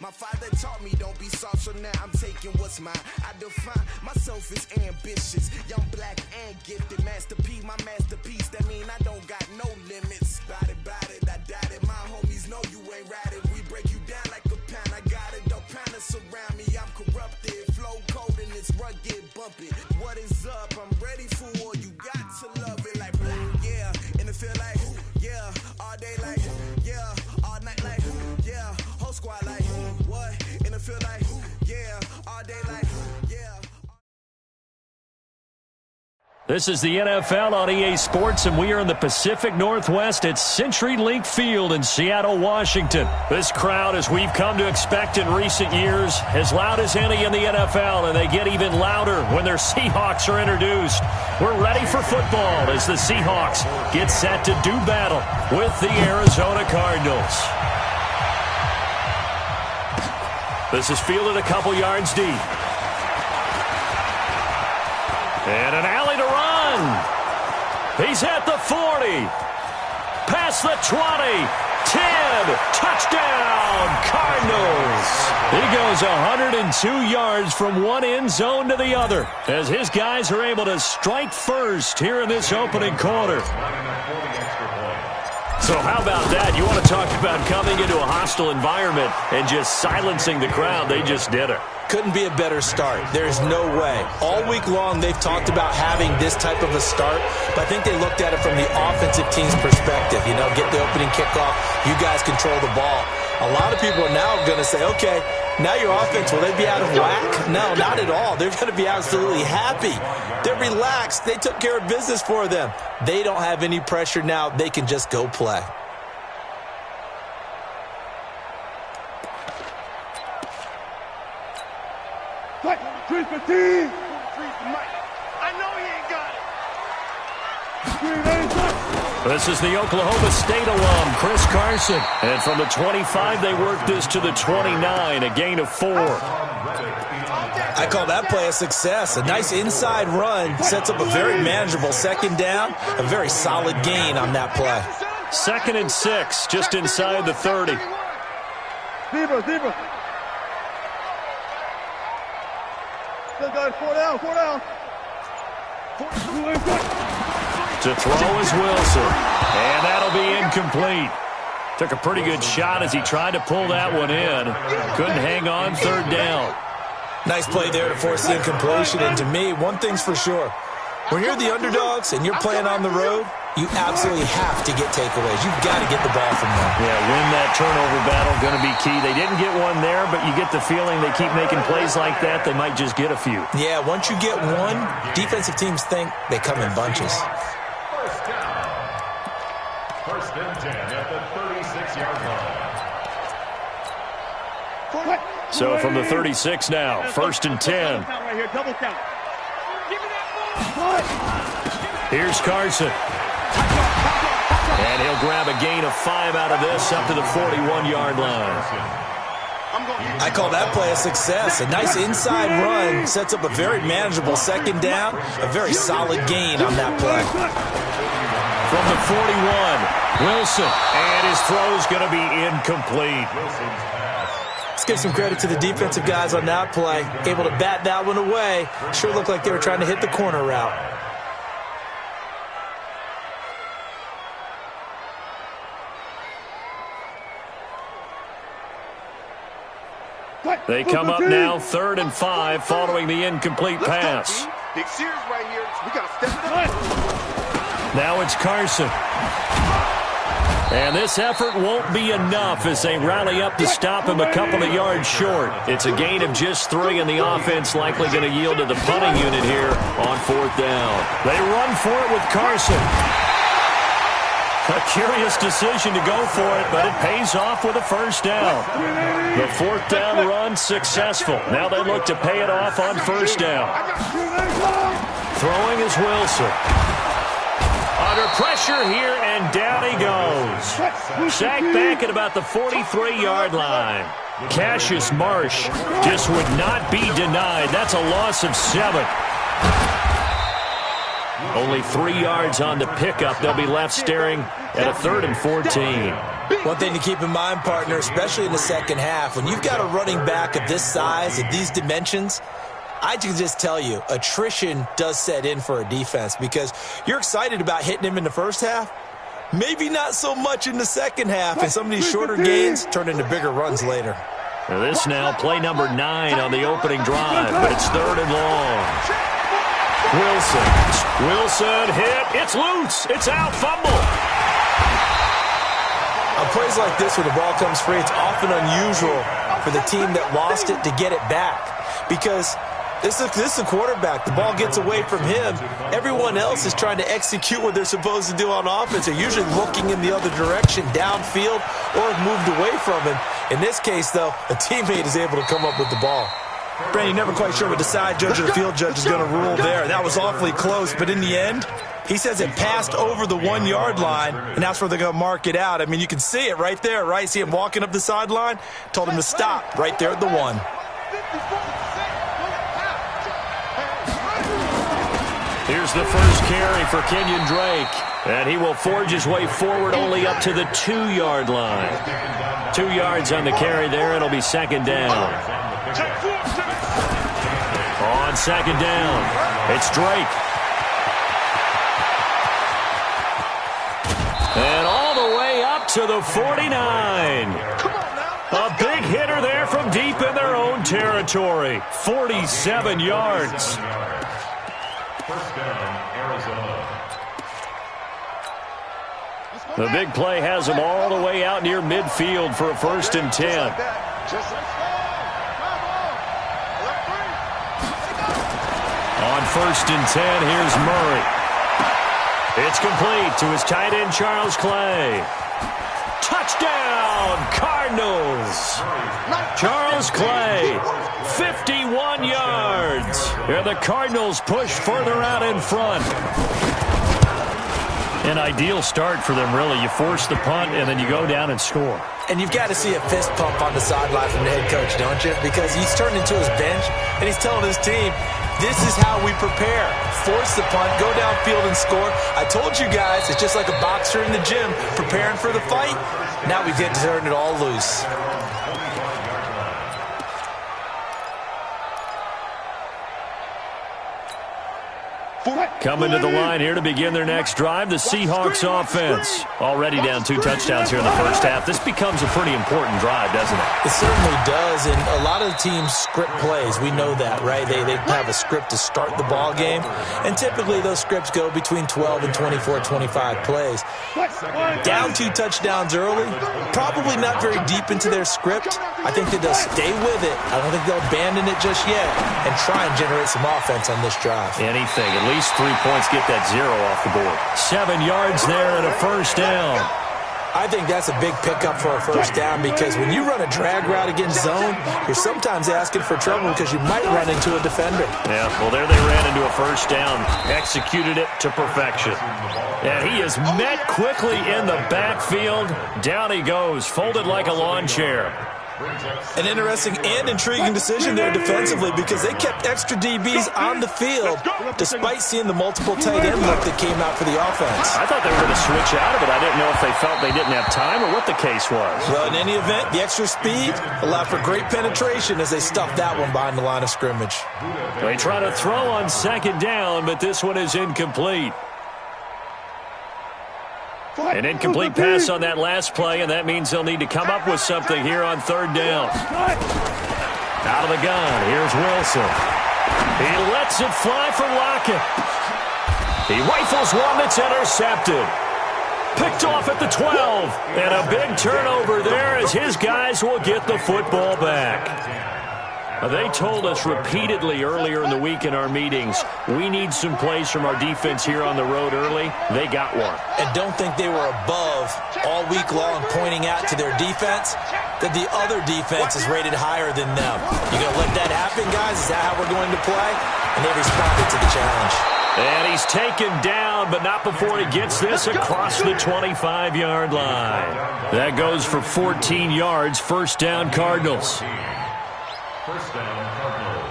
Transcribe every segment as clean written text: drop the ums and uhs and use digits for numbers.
My father taught me don't be soft, so now I'm taking what's mine. I define myself as ambitious, young, black, and gifted. Masterpiece, my masterpiece, that mean I don't got no limits. Bout it, I doubt it. My homies know you ain't ratted. We break you down like a pound. I got it, don't panic surround me. I'm corrupted, flow cold and it's rugged, bumpy. What is up? I'm ready for war. You got to love it like yeah, and it feel like yeah, all day like yeah, all night like yeah, whole squad like what? And it feel like yeah, all day like yeah. This is the NFL on EA Sports, and we are in the Pacific Northwest at CenturyLink Field in Seattle, Washington. This crowd, as we've come to expect in recent years, as loud as any in the NFL, and they get even louder when their Seahawks are introduced. We're ready for football as the Seahawks get set to do battle with the Arizona Cardinals. This is fielded a couple yards deep. And an alley to run. He's at the 40. Past the 20. 10. Touchdown, Cardinals. He goes 102 yards from one end zone to the other as his guys are able to strike first here in this opening quarter. So how about that? You want to talk about coming into a hostile environment and just silencing the crowd. They just did it. Couldn't be a better start. There's no way. All week long, they've talked about having this type of a start, but I think they looked at it from the offensive team's perspective. You know, get the opening kickoff. You guys control the ball. A lot of people are now going to say, okay, now your offense, will they be out of whack? No, not at all. They're going to be absolutely happy. They're relaxed. They took care of business for them. They don't have any pressure now. They can just go play. I know he ain't got it. This is the Oklahoma State alum, Chris Carson. And from the 25, they work this to the 29, a gain of 4. I call that play a success. A nice inside run sets up a very manageable second down, a very solid gain on that play. 2nd and 6, just inside the 30. Zebra. Still got 4 down. To throw is Wilson, and that'll be incomplete. Took a pretty good shot as he tried to pull that one in. Couldn't hang on 3rd down. Nice play there to force the incompletion, and to me, one thing's for sure. When you're the underdogs and you're playing on the road, you absolutely have to get takeaways. You've got to get the ball from them. Yeah, win that turnover battle, going to be key. They didn't get one there, but you get the feeling they keep making plays like that, they might just get a few. Yeah, once you get one, defensive teams think they come in bunches. First and 10 at the 36-yard line. So from the 36 now, 1st and 10. Double count. Here's Carson. And he'll grab a gain of 5 out of this up to the 41-yard line. I call that play a success. A nice inside run sets up a very manageable second down, a very solid gain on that play. From the 41, Wilson. And his throw's going to be incomplete. Let's give some credit to the defensive guys on that play. Able to bat that one away. Sure looked like they were trying to hit the corner route. They come up now 3rd and 5 following the incomplete pass. Big Sears right here. We got to step it up. Now it's Carson. And this effort won't be enough as they rally up to stop him a couple of yards short. It's a gain of just 3, and the offense likely going to yield to the punting unit here on 4th down. They run for it with Carson. A curious decision to go for it, but it pays off with a 1st down. The 4th down run successful. Now they look to pay it off on 1st down. Throwing is Wilson. Under pressure here, and down he goes. Sacked back at about the 43-yard line. Cassius Marsh just would not be denied. That's a loss of 7. Only 3 yards on the pickup. They'll be left staring at a 3rd and 14. One thing to keep in mind, partner, especially in the second half, when you've got a running back of this size, of these dimensions, I can just tell you, attrition does set in for a defense because you're excited about hitting him in the first half. Maybe not so much in the second half, and some of these shorter gains turn into bigger runs later. This now play number 9 on the opening drive, but it's 3rd and long. Wilson hit. It's loose. It's out. Fumble. On plays like this where the ball comes free, it's often unusual for the team that lost it to get it back because this is a quarterback. The ball gets away from him. Everyone else is trying to execute what they're supposed to do on offense. They're usually looking in the other direction, downfield, or moved away from him. In this case, though, a teammate is able to come up with the ball. Brandon, you're never quite sure what the side judge or the field judge is going to rule there. That was awfully close, but in the end, he says it passed over the 1-yard line, and that's where they're going to mark it out. I mean, you can see it right there, right? See him walking up the sideline? Told him to stop right there at the 1. Here's the first carry for Kenyon Drake, and he will forge his way forward only up to the 2-yard line. 2 yards on the carry there. It'll be 2nd down. On 2nd down, it's Drake. And all the way up to the 49. A big hitter there from deep in their own territory. 47 yards. First down, Arizona. The big play has them all the way out near midfield for a 1st and 10. On 1st and 10, here's Murray. It's complete to his tight end, Charles Clay. Touchdown, Cardinals. Charles Clay, 51 yards. And the Cardinals push further out in front. An ideal start for them, really. You force the punt, and then you go down and score. And you've got to see a fist pump on the sideline from the head coach, don't you? Because he's turned into his bench, and he's telling his team, this is how we prepare. Force the punt, go downfield and score. I told you guys, it's just like a boxer in the gym preparing for the fight. Now we get to turn it all loose. Coming to the line here to begin their next drive, the Seahawks offense. Already down 2 touchdowns here in the first half. This becomes a pretty important drive, doesn't it? It certainly does, and a lot of the teams script plays. We know that, right? They have a script to start the ball game, and typically those scripts go between 12 and 24, 25 plays. Down 2 touchdowns early, probably not very deep into their script. I think that they'll stay with it. I don't think they'll abandon it just yet and try and generate some offense on this drive. Anything, at least 3 points, get that 0 off the board. 7 yards there and a 1st down. I think that's a big pickup for a 1st down because when you run a drag route against zone, you're sometimes asking for trouble because you might run into a defender. Yeah, well, there they ran into a 1st down, executed it to perfection. And he is met quickly in the backfield. Down he goes, folded like a lawn chair. An interesting and intriguing decision there defensively because they kept extra DBs on the field despite seeing the multiple tight end look that came out for the offense. I thought they were going to switch out of it. I didn't know if they felt they didn't have time or what the case was. Well, in any event, the extra speed allowed for great penetration as they stuffed that one behind the line of scrimmage. They try to throw on 2nd down, but this one is incomplete. An incomplete pass on that last play, and that means they'll need to come up with something here on 3rd down. Out of the gun, here's Wilson. He lets it fly for Lockett. He rifles one that's intercepted. Picked off at the 12, and a big turnover there as his guys will get the football back. They told us repeatedly earlier in the week in our meetings, we need some plays from our defense here on the road early. They got one. And don't think they were above all week long pointing out to their defense that the other defense is rated higher than them. You going to let that happen, guys? Is that how we're going to play? And they responded to the challenge. And he's taken down, but not before he gets this across the 25-yard line. That goes for 14 yards, 1st down Cardinals. 1st down, Cardinals.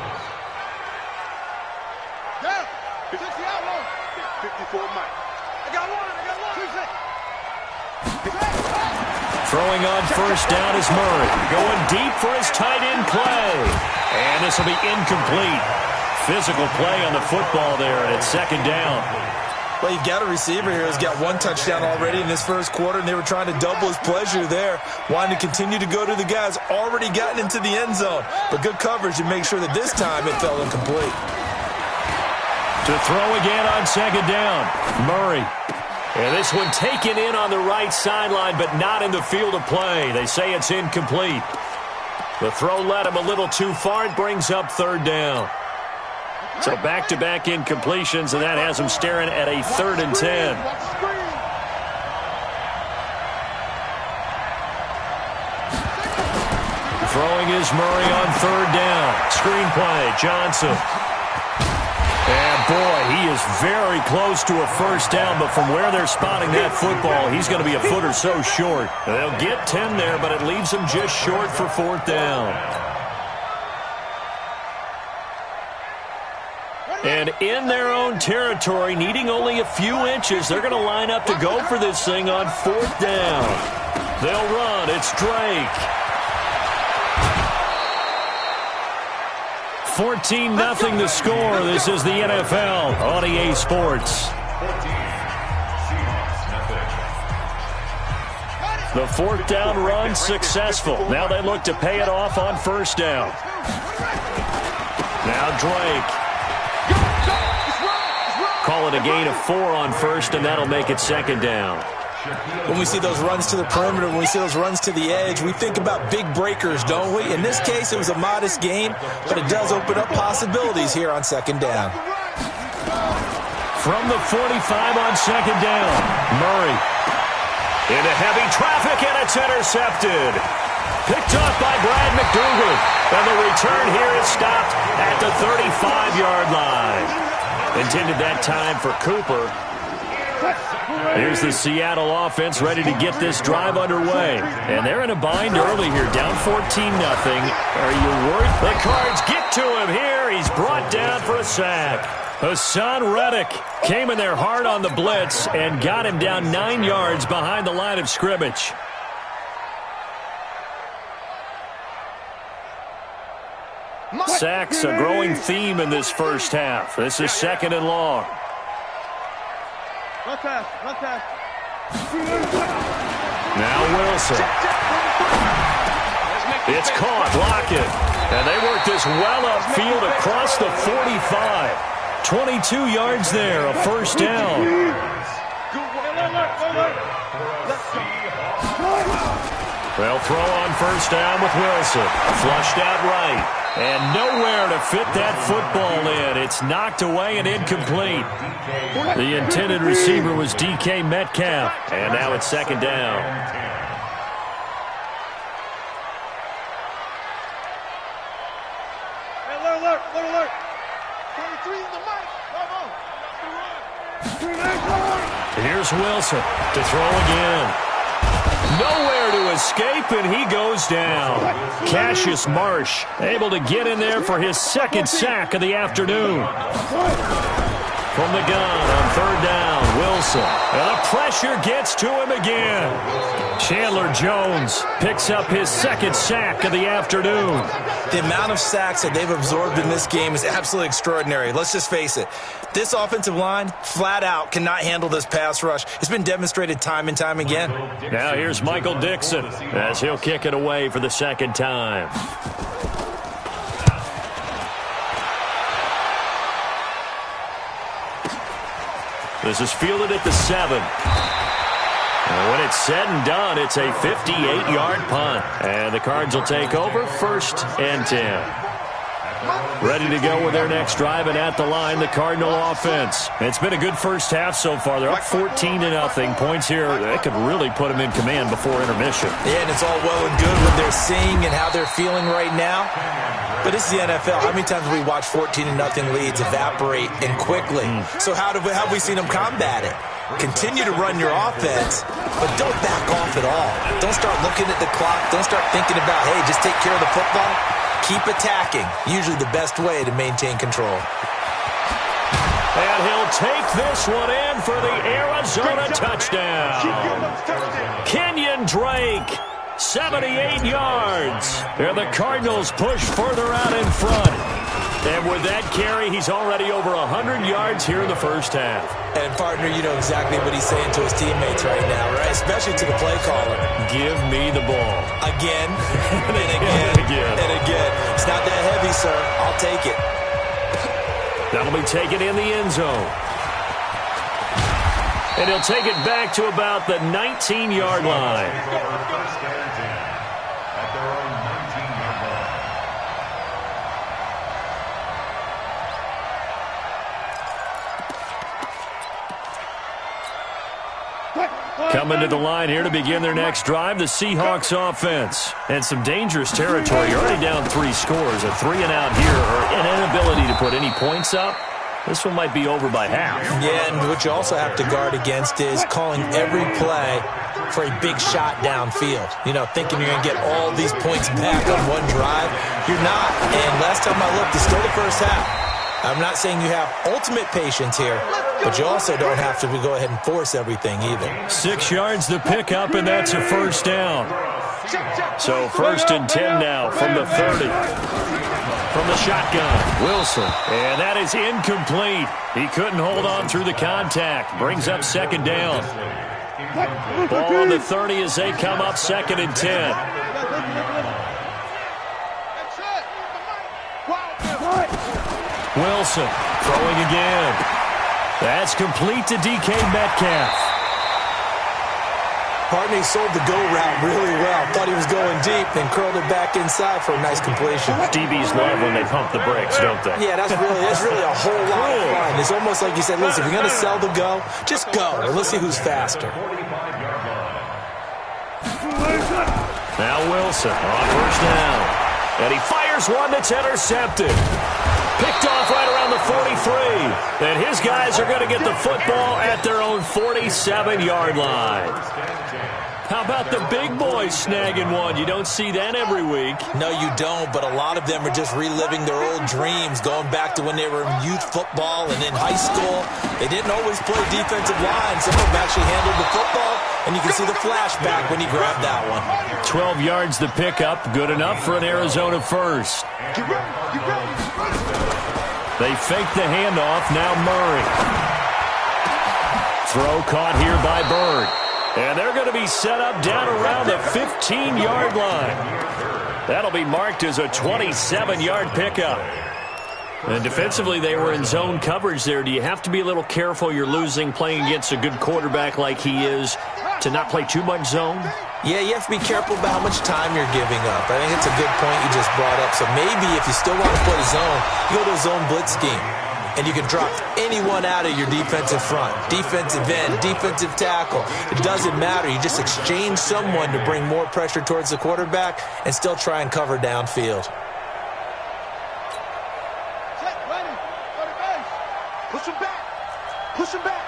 Yeah, 60 out long. 54 Mike. I got one. Throwing on first down is Murray. Going deep for his tight end play. And this will be incomplete. Physical play on the football there, and it's second down. Well, you've got a receiver here who's got one touchdown already in this first quarter, and they were trying to double his pleasure there, wanting to continue to go to the guys already gotten into the end zone. But good coverage to make sure that this time it fell incomplete. To throw again on second down, Murray. And this one taken in on the right sideline, but not in the field of play. They say it's incomplete. The throw led him a little too far. It brings up third down. So back-to-back incompletions, and that has him staring at a 3rd and 10. Throwing is Murray on third down. Screen play, Johnson. And, boy, he is very close to a first down, but from where they're spotting that football, he's going to be a foot or so short. They'll get 10 there, but it leaves him just short for 4th down. And in their own territory, needing only a few inches, they're going to line up to go for this thing on 4th down. They'll run. It's Drake. 14-0 the score. This is the NFL on EA Sports. The 4th down run successful. Now they look to pay it off on first down. Now Drake. Call it a gain of 4 on first, and that'll make it second down. When we see those runs to the perimeter, when we see those runs to the edge, we think about big breakers, don't we? In this case, it was a modest gain, but it does open up possibilities here on second down. From the 45 on second down, Murray. Into heavy traffic, and it's intercepted. Picked off by Brad McDougal. And the return here is stopped at the 35-yard line. Intended that time for Cooper. Here's the Seattle offense ready to get this drive underway. And they're in a bind early here, down 14-0. Are you worried? The Cards get to him here. He's brought down for a sack. Hassan Reddick came in there hard on the blitz and got him down 9 yards behind the line of scrimmage. Sacks a growing theme in this first half. This is second and long. Now Wilson. It's caught. Lockett. And they work this well upfield across the 45. 22 yards there, a first down. They'll throw on first down with Wilson. Flushed out right. And nowhere to fit that football in. It's knocked away and incomplete. The intended receiver was DK Metcalf. And now it's second down. Alert, alert. 23 in the mic. Here's Wilson to throw again. Nowhere to escape, and he goes down. Cassius Marsh able to get in there for his second sack of the afternoon. From the gun on third down, Wilson. And the pressure gets to him again. Chandler Jones picks up his second sack of the afternoon. The amount of sacks that they've absorbed in this game is absolutely extraordinary. Let's just face it. This offensive line, flat out, cannot handle this pass rush. It's been demonstrated time and time again. Now here's Michael Dixon as he'll kick it away for the second time. This is fielded at the 7. And when it's said and done, it's a 58-yard punt. And the Cards will take over, 1st and 10. Ready to go with their next drive, and at the line, the Cardinal offense. It's been a good first half so far. They're up 14-0. Points here, they could really put them in command before intermission. Yeah, and it's all well and good what they're seeing and how they're feeling right now. But this is the NFL. How many times have we watched 14-0 leads evaporate and quickly? So how have we seen them combat it? Continue to run your offense, but don't back off at all. Don't start looking at the clock. Don't start thinking about, hey, just take care of the football. Keep attacking. Usually the best way to maintain control. And he'll take this one in for the Arizona touchdown. Kenyon Drake, 78 yards. And the Cardinals push further out in front. And with that carry, he's already over 100 yards here in the first half. And, partner, you know exactly what he's saying to his teammates right now, right? Especially to the play caller. Give me the ball. Again, and again, and again. It's not that heavy, sir. I'll take it. That'll be taken in the end zone. And he'll take it back to about the 19-yard line. First and 10 at their own 19-yard line. Coming to the line here to begin their next drive, the Seahawks offense. And some dangerous territory. You're already down 3 scores. A 3-and-out here, or an inability to put any points up. This one might be over by half. Yeah, and what you also have to guard against is calling every play for a big shot downfield. You know, thinking you're going to get all these points back on one drive. You're not. And last time I looked, it's still the first half. I'm not saying you have ultimate patience here, but you also don't have to go ahead and force everything either. 6 yards the pickup, and that's a first down. So first and 10 now from the 30. From the shotgun, Wilson. And that is incomplete. He couldn't hold on through the contact. Brings up second down. Ball on the 30 as they come up second and 10. Wilson throwing again. That's complete to DK Metcalf. Partner sold the go route really well. Thought he was going deep, then curled it back inside for a nice completion. DBs love when they pump the brakes, don't they? Yeah, that's really a whole lot of fun. It's almost like you said, listen, if you're going to sell the go, just go, and let's see who's faster. Now Wilson on first down. And he fires one that's intercepted. Picked off right around the 43. And his guys are going to get the football at their own 47-yard line. How about the big boys snagging one? You don't see that every week. No, you don't, but a lot of them are just reliving their old dreams, going back to when they were in youth football and in high school. They didn't always play defensive line. Some of them actually handled the football, and you can see the flashback when he grabbed that one. 12 yards the pickup, good enough for an Arizona first. They fake the handoff, now Murray. Throw caught here by Bird. And they're going to be set up down around the 15-yard line. That'll be marked as a 27-yard pickup. And defensively, they were in zone coverage there. Do you have to be a little careful you're losing playing against a good quarterback like he is to not play too much zone? Yeah, you have to be careful about how much time you're giving up. I think it's a good point you just brought up. So maybe if you still want to play zone, you go to a zone blitz scheme. And you can drop anyone out of your defensive front. Defensive end, defensive tackle. It doesn't matter. You just exchange someone to bring more pressure towards the quarterback and still try and cover downfield. Push him back. Push him back.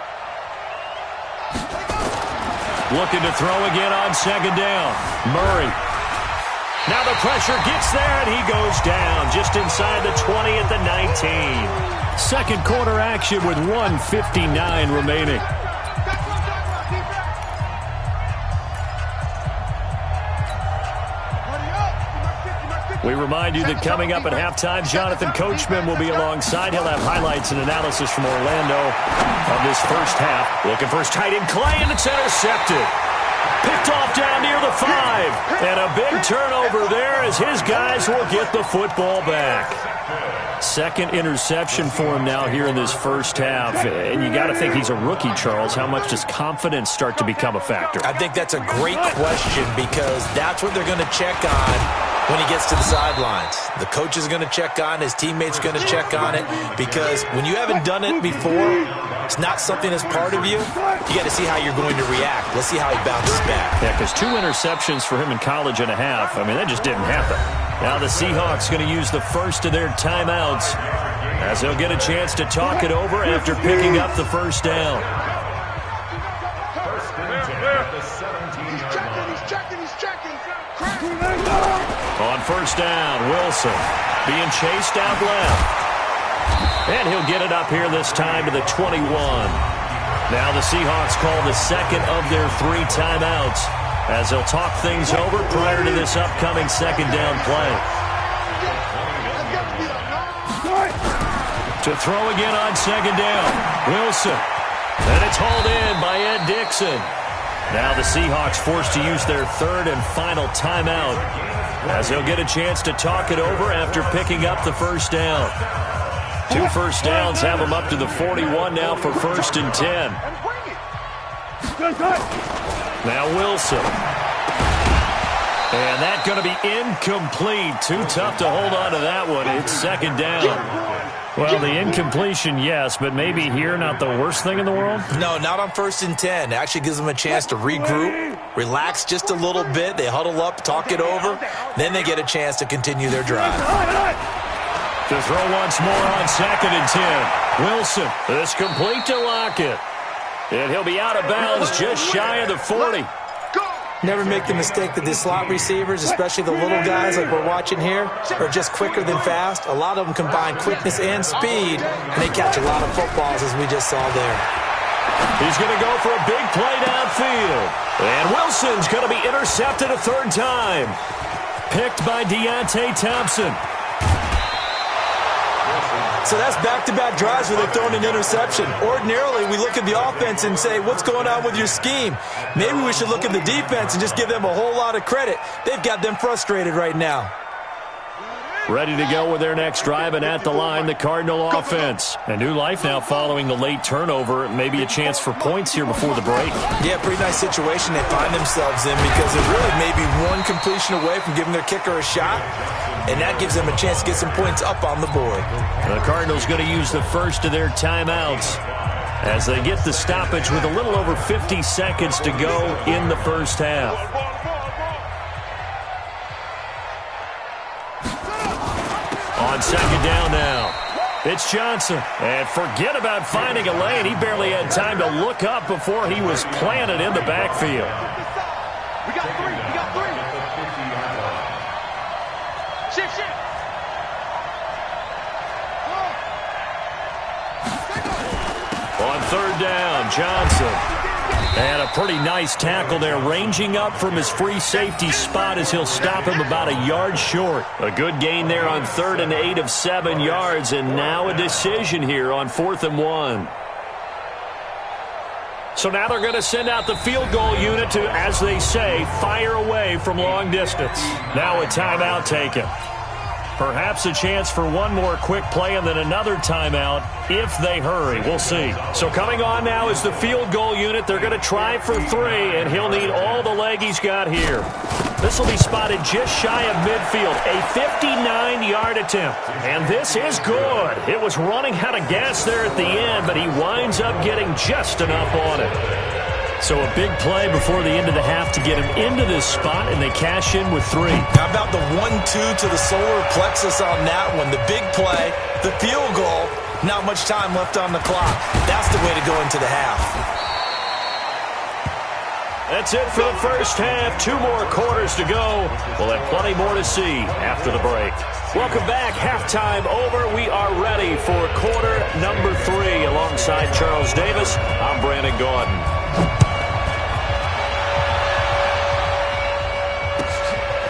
Looking to throw again on second down. Murray. Now the pressure gets there, and he goes down just inside the 20 at the 19. Second quarter action with 1:59 remaining. We remind you that coming up at halftime, Jonathan Coachman will be alongside. He'll have highlights and analysis from Orlando of this first half. Looking for his tight end, Clay, and it's intercepted. Picked off down near the 5. And a big turnover there as his guys will get the football back. Second interception for him now here in this first half. And you got to think he's a rookie, Charles. How much does confidence start to become a factor? I think that's a great question because that's what they're going to check on when he gets to the sidelines. The coach is going to check on, his teammates are going to check on it, because when you haven't done it before, it's not something that's part of you. You got to see how you're going to react. Let's see how he bounces back. Yeah, because 2 interceptions for him in college and a half. I mean, that just didn't happen. Now the Seahawks going to use the first of their timeouts as they'll get a chance to talk it over after picking up the first down. First and 10 at the 17-yard line. He's checking. On first down, Wilson being chased out left. And he'll get it up here this time to the 21. Now the Seahawks call the second of their 3 timeouts as they'll talk things over prior to this upcoming second down play. To throw again on second down, Wilson. And it's hauled in by Ed Dixon. Now the Seahawks forced to use their 3rd and final timeout as they'll get a chance to talk it over after picking up the first down. 2 first downs have them up to the 41 now for 1st and 10. Now Wilson. And that's going to be incomplete. Too tough to hold on to that one. It's second down. Well, the incompletion, yes, but maybe here not the worst thing in the world? No, not on 1st and 10. It actually gives them a chance to regroup, relax just a little bit. They huddle up, talk it over. Then they get a chance to continue their drive. To throw once more on 2nd and 10. Wilson, this complete to Lockett. And he'll be out of bounds just shy of the 40. Never make the mistake that the slot receivers, especially the little guys like we're watching here, are just quicker than fast. A lot of them combine quickness and speed, and they catch a lot of footballs, as we just saw there. He's going to go for a big play downfield. And Wilson's going to be intercepted a 3rd time. Picked by Deontay Thompson. So that's back-to-back drives where they're throwing an interception. Ordinarily, we look at the offense and say, what's going on with your scheme? Maybe we should look at the defense and just give them a whole lot of credit. They've got them frustrated right now. Ready to go with their next drive, and at the line, the Cardinal offense. A new life now following the late turnover. Maybe a chance for points here before the break. Yeah, pretty nice situation they find themselves in because they're really maybe one completion away from giving their kicker a shot, and that gives them a chance to get some points up on the board. The Cardinals going to use the first of their timeouts as they get the stoppage with a little over 50 seconds to go in the first half. On second down now, it's Johnson. And forget about finding a lane. He barely had time to look up before he was planted in the backfield. We got 3. We got 3. Shift. On 3rd down, Johnson. And a pretty nice tackle there, ranging up from his free safety spot as he'll stop him about a yard short. A good gain there on 3rd and 8 of 7 yards, and now a decision here on 4th and 1. So now they're going to send out the field goal unit to, as they say, fire away from long distance. Now a timeout taken. Perhaps a chance for one more quick play and then another timeout if they hurry. We'll see. So coming on now is the field goal unit. They're going to try for 3, and he'll need all the leg he's got here. This will be spotted just shy of midfield. A 59-yard attempt. And this is good. It was running out of gas there at the end, but he winds up getting just enough on it. So a big play before the end of the half to get him into this spot, and they cash in with 3. How about the 1-2 to the solar plexus on that one? The big play, the field goal, not much time left on the clock. That's the way to go into the half. That's it for the first half. 2 more quarters to go. We'll have plenty more to see after the break. Welcome back. Halftime over. We are ready for quarter number 3. Alongside Charles Davis, I'm Brandon Gaudin.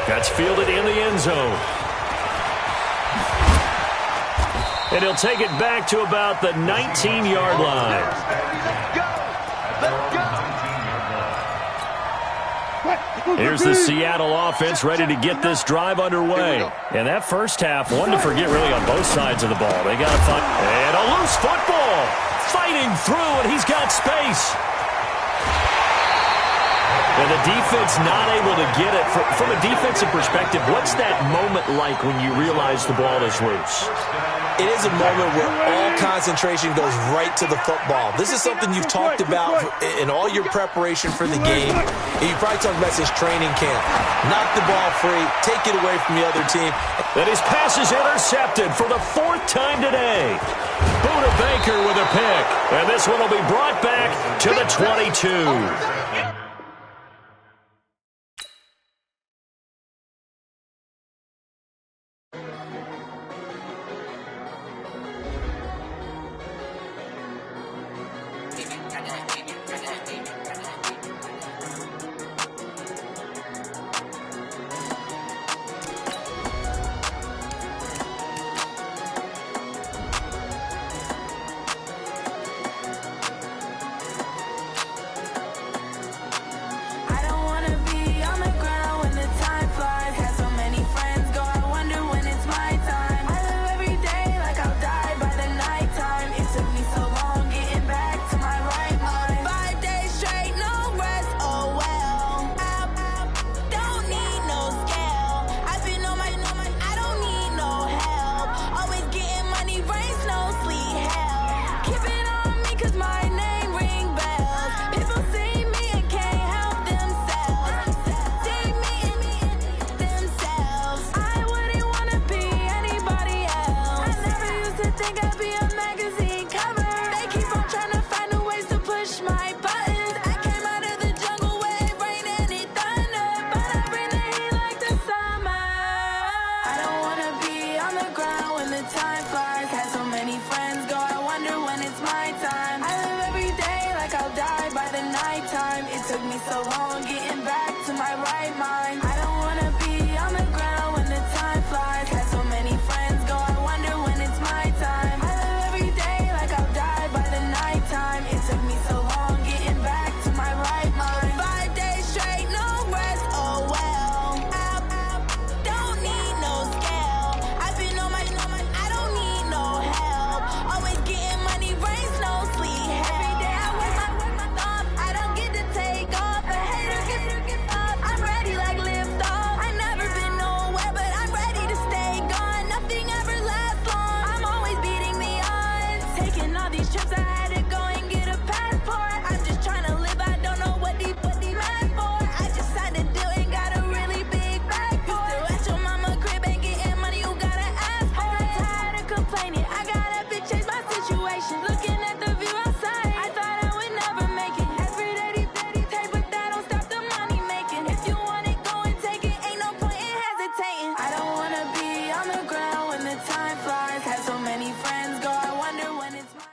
That's fielded in the end zone. And he'll take it back to about the 19-yard line. Here's the Seattle offense ready to get this drive underway. And that first half, one to forget really on both sides of the ball. They got to find. And a loose football. Fighting through, and he's got space. And the defense not able to get it. From a defensive perspective, what's that moment like when you realize the ball is loose? It is a moment where all concentration goes right to the football. This is something you've talked about in all your preparation for the game. And you probably talked about since training camp. Knock the ball free, take it away from the other team. And his pass is intercepted for the 4th time today. Buda Baker with a pick. And this one will be brought back to the 22. be a magazine cover. They keep on trying to find new ways to push my buttons. I came out of the jungle where it rained and it thundered, but I bring the heat like the summer. I don't wanna be on the ground when the time flies. Had so many friends go, I wonder when it's my time. I live every day like I'll die by the nighttime. It took me so long getting back to my right mind. I don't wanna be on the ground when the time flies. Had so many friends go, I wonder when it's my time. I live every day like I'll die by the nighttime. It took me so long getting back to my right mind. 5 days straight, no rest, oh well. Don't need no scale. I've been on my, I don't need no help. Always getting money, rains, no sleep. Every day I work my thumb. I don't get to take off. A hater get up. I'm ready like lift off. I never been nowhere, but I'm ready to stay gone. Nothing ever lasts long. I'm always beating the odds. Taking all these trips, I had to go and get a passport. I'm just trying to live. I don't know what the mad for. I just had to do it. Got a really big bag for it. Still at your mama crib and getting money. You gotta ask for it. I'm tired of complaining. I gotta change my situation. Looking at the view outside, I thought I would never make it. Every day they take, but that don't stop the money making. If you want it, go and take it. Ain't no point in hesitating. I don't wanna be on the ground when the time flies. Had so many friends go, I wonder when it's my...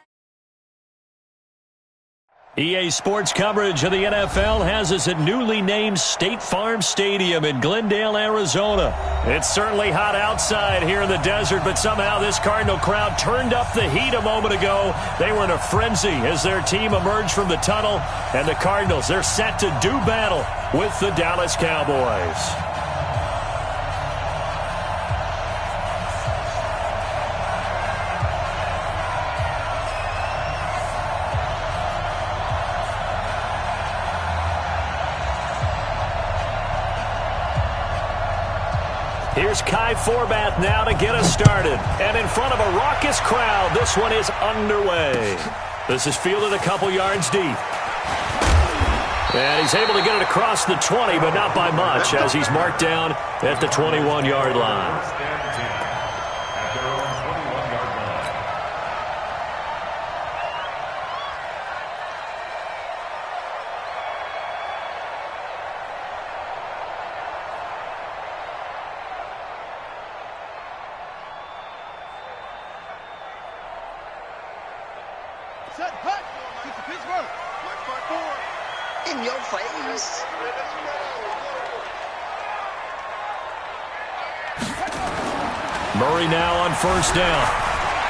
EA Sports coverage of the NFL has us at newly named State Farm Stadium in Glendale, Arizona. It's certainly hot outside here in the desert, but somehow this Cardinal crowd turned up the heat a moment ago. They were in a frenzy as their team emerged from the tunnel, and the Cardinals, they're set to do battle with the Dallas Cowboys. Here's Kai Forbath now to get us started. And in front of a raucous crowd, this one is underway. This is fielded a couple yards deep. And he's able to get it across the 20, but not by much, as he's marked down at the 21-yard line. At their own 21-yard line. Set, hut. Get to Pittsburgh. Watch my board. In your face. Murray now on first down.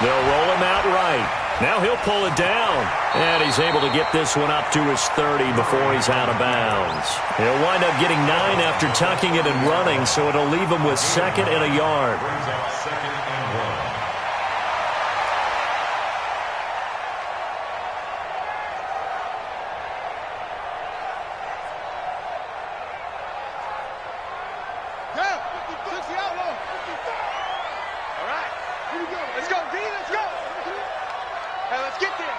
They'll roll him out right. Now he'll pull it down. And he's able to get this one up to his 30 before he's out of bounds. He'll wind up getting 9 after tucking it and running, so it'll leave him with 2nd and a yard. Brings up 2nd and 1. Down. 60 outlaw. All right. Here we go. Let's go, D. Let's go. Hey, let's get there.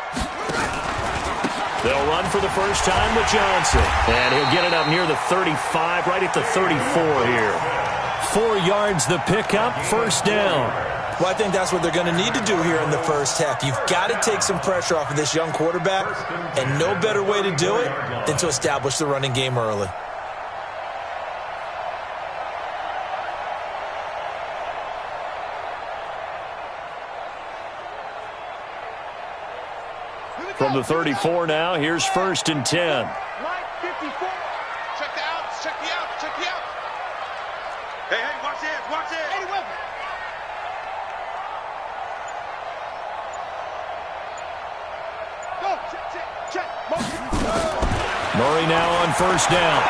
They'll run for the first time with Johnson. And he'll get it up near the 35, right at the 34 here. 4 yards the pickup, first down. Well, I think that's what they're going to need to do here in the first half. You've got to take some pressure off of this young quarterback, and no better way to do it than to establish the running game early. From the 34 now, here's 1st and 10. Line 54. Check the outs. Check the outs. Check the outs. Hey, watch this. Watch this. Hey, weapon. Go. Check. Murray now on first down.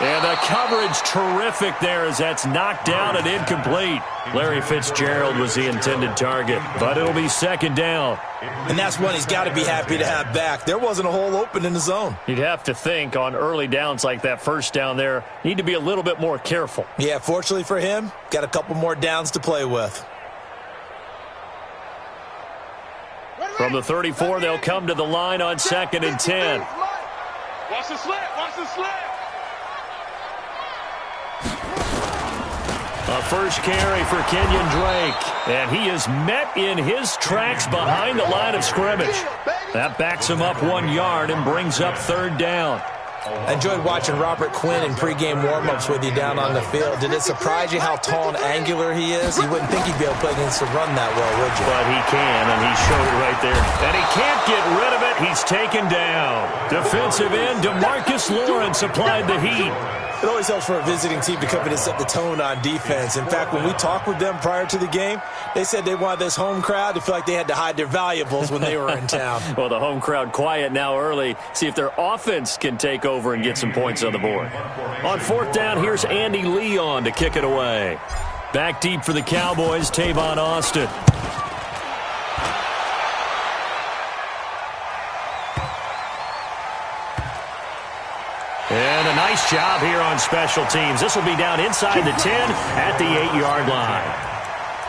And the coverage terrific there as that's knocked down and incomplete. Larry Fitzgerald was the intended target, but it'll be 2nd down. And that's one he's got to be happy to have back. There wasn't a hole open in the zone. You'd have to think on early downs like that first down there, need to be a little bit more careful. Yeah, fortunately for him, got a couple more downs to play with. From the 34, they'll come to the line on 2nd and 10. Watch the slip. Watch the slip. A first carry for Kenyon Drake. And he is met in his tracks behind the line of scrimmage. That backs him up 1 yard and brings up third down. I enjoyed watching Robert Quinn in pregame warm-ups with you down on the field. Did it surprise you how tall and angular he is? You wouldn't think he'd be able to play against the run that well, would you? But he can, and he showed it right there. And he can't get rid of it. He's taken down. Defensive end DeMarcus Lawrence applied the heat. It always helps for a visiting team to come in and set the tone on defense. In fact, when we talked with them prior to the game, they said they wanted this home crowd to feel like they had to hide their valuables when they were in town. Well, the home crowd quiet now early. See if their offense can take over and get some points on the board. On fourth down, here's Andy Leon to kick it away. Back deep for the Cowboys, Tavon Austin. And a nice job here on special teams. This will be down inside the 10 at the 8-yard line.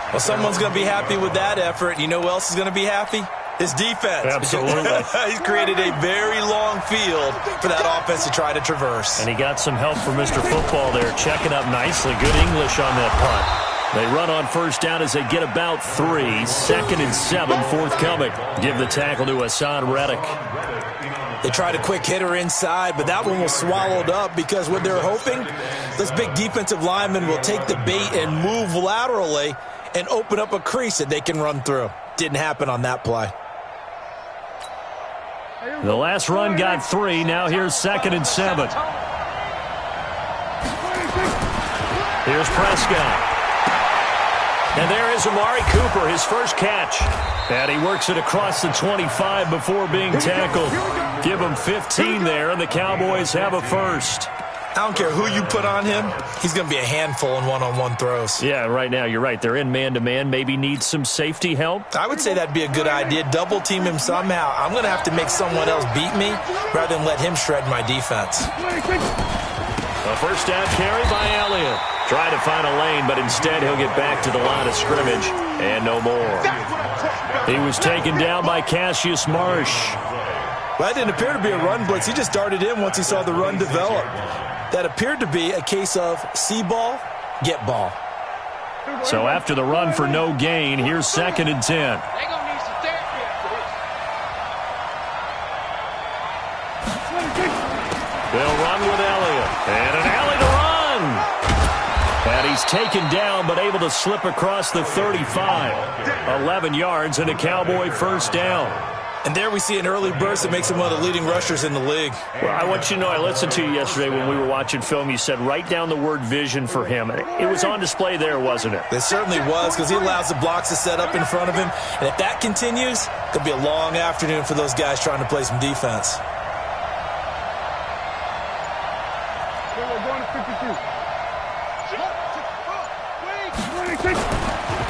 Well, someone's going to be happy with that effort. You know who else is going to be happy? His defense. Absolutely. He's created a very long field for that offense to try to traverse. And he got some help from Mr. Football there, checking up nicely. Good English on that punt. They run on first down as they get about 3. 2nd and 7 forthcoming. Give the tackle to Hassan Reddick. They tried a quick hitter inside, but that one was swallowed up because what they're hoping, this big defensive lineman will take the bait and move laterally and open up a crease that they can run through. Didn't happen on that play. The last run got 3. Now here's 2nd and 7. Here's Prescott. And there is Amari Cooper, his first catch. And he works it across the 25 before being tackled. Give him 15 there, and the Cowboys have a first. I don't care who you put on him. He's going to be a handful in one-on-one throws. Yeah, right now, you're right. They're in man-to-man. Maybe need some safety help. I would say that'd be a good idea. Double-team him somehow. I'm going to have to make someone else beat me rather than let him shred my defense. A first down carry by Elliott. Try to find a lane, but instead he'll get back to the line of scrimmage and no more. He was taken down by Cassius Marsh. Well, that didn't appear to be a run blitz. He just darted in once he saw the run develop. That appeared to be a case of see ball, get ball. So after the run for no gain, here's 2nd and 10. They gonna need some therapy after this. They'll run with Elliott. And an alley to run. And he's taken down but able to slip across the 35. 11 yards and a Cowboy first down. And there we see an early burst that makes him one of the leading rushers in the league. Well, I want you to know, I listened to you yesterday when we were watching film. You said write down the word vision for him. It was on display there, wasn't it? It certainly was, because he allows the blocks to set up in front of him. And if that continues, it could be a long afternoon for those guys trying to play some defense.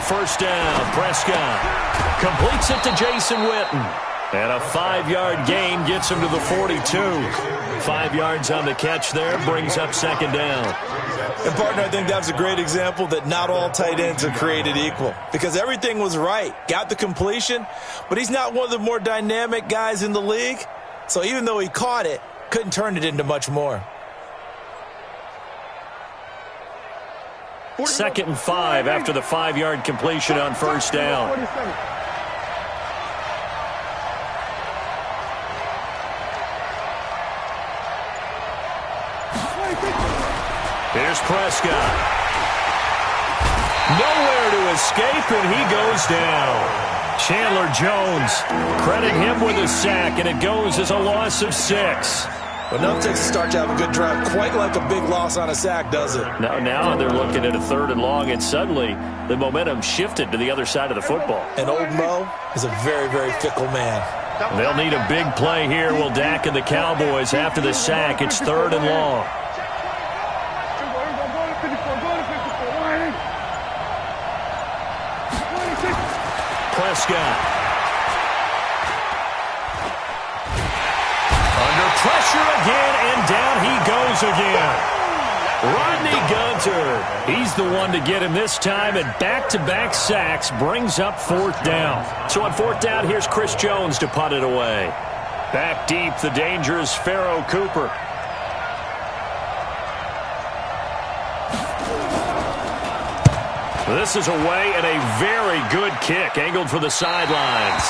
First down, Prescott completes it to Jason Witten. And a 5-yard gain gets him to the 42. 5 yards on the catch there, brings up 2nd down. And, partner, I think that was a great example that not all tight ends are created equal. Because everything was right. Got the completion, but he's not one of the more dynamic guys in the league. So even though he caught it, couldn't turn it into much more. 2nd and 5 after the 5-yard completion on first down. Here's Prescott. Nowhere to escape, and he goes down. Chandler Jones, credit him with a sack, and it goes as a loss of 6. But nothing takes a start to have a good drive quite like a big loss on a sack, does it? Now they're looking at a 3rd and long, and suddenly the momentum shifted to the other side of the football. And old Mo is a very, very fickle man. They'll need a big play here. Will Dak and the Cowboys after the sack. It's 3rd and long. Prescott. Under pressure again, and down he goes again. Rodney Gunter. He's the one to get him this time, and back-to-back sacks brings up 4th down. So on 4th down, here's Chris Jones to punt it away. Back deep, the dangerous Pharaoh Cooper. This is away and a very good kick, angled for the sidelines.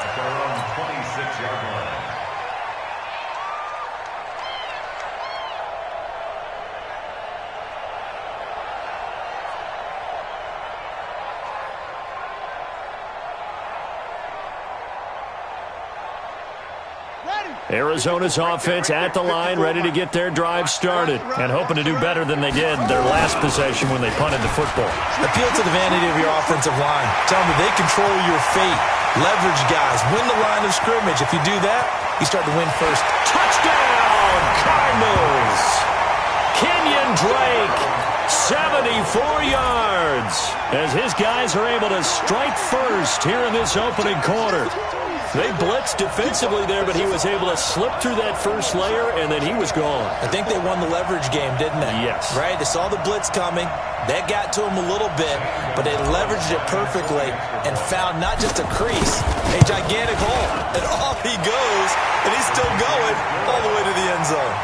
At their own 26-yard line. Arizona's offense at the line, ready to get their drive started, and hoping to do better than they did their last possession when they punted the football. Appeal to the vanity of your offensive line. Tell them they control your fate. Leverage guys. Win the line of scrimmage. If you do that, you start to win first. Touchdown, Cardinals! Kenyon Drake, 74 yards, as his guys are able to strike first here in this opening quarter. They blitzed defensively there, but he was able to slip through that first layer, and then he was gone. I think they won the leverage game, didn't they? Yes. Right? They saw the blitz coming. That got to him a little bit, but they leveraged it perfectly and found not just a crease, a gigantic hole. And off he goes, and he's still going all the way to the end zone.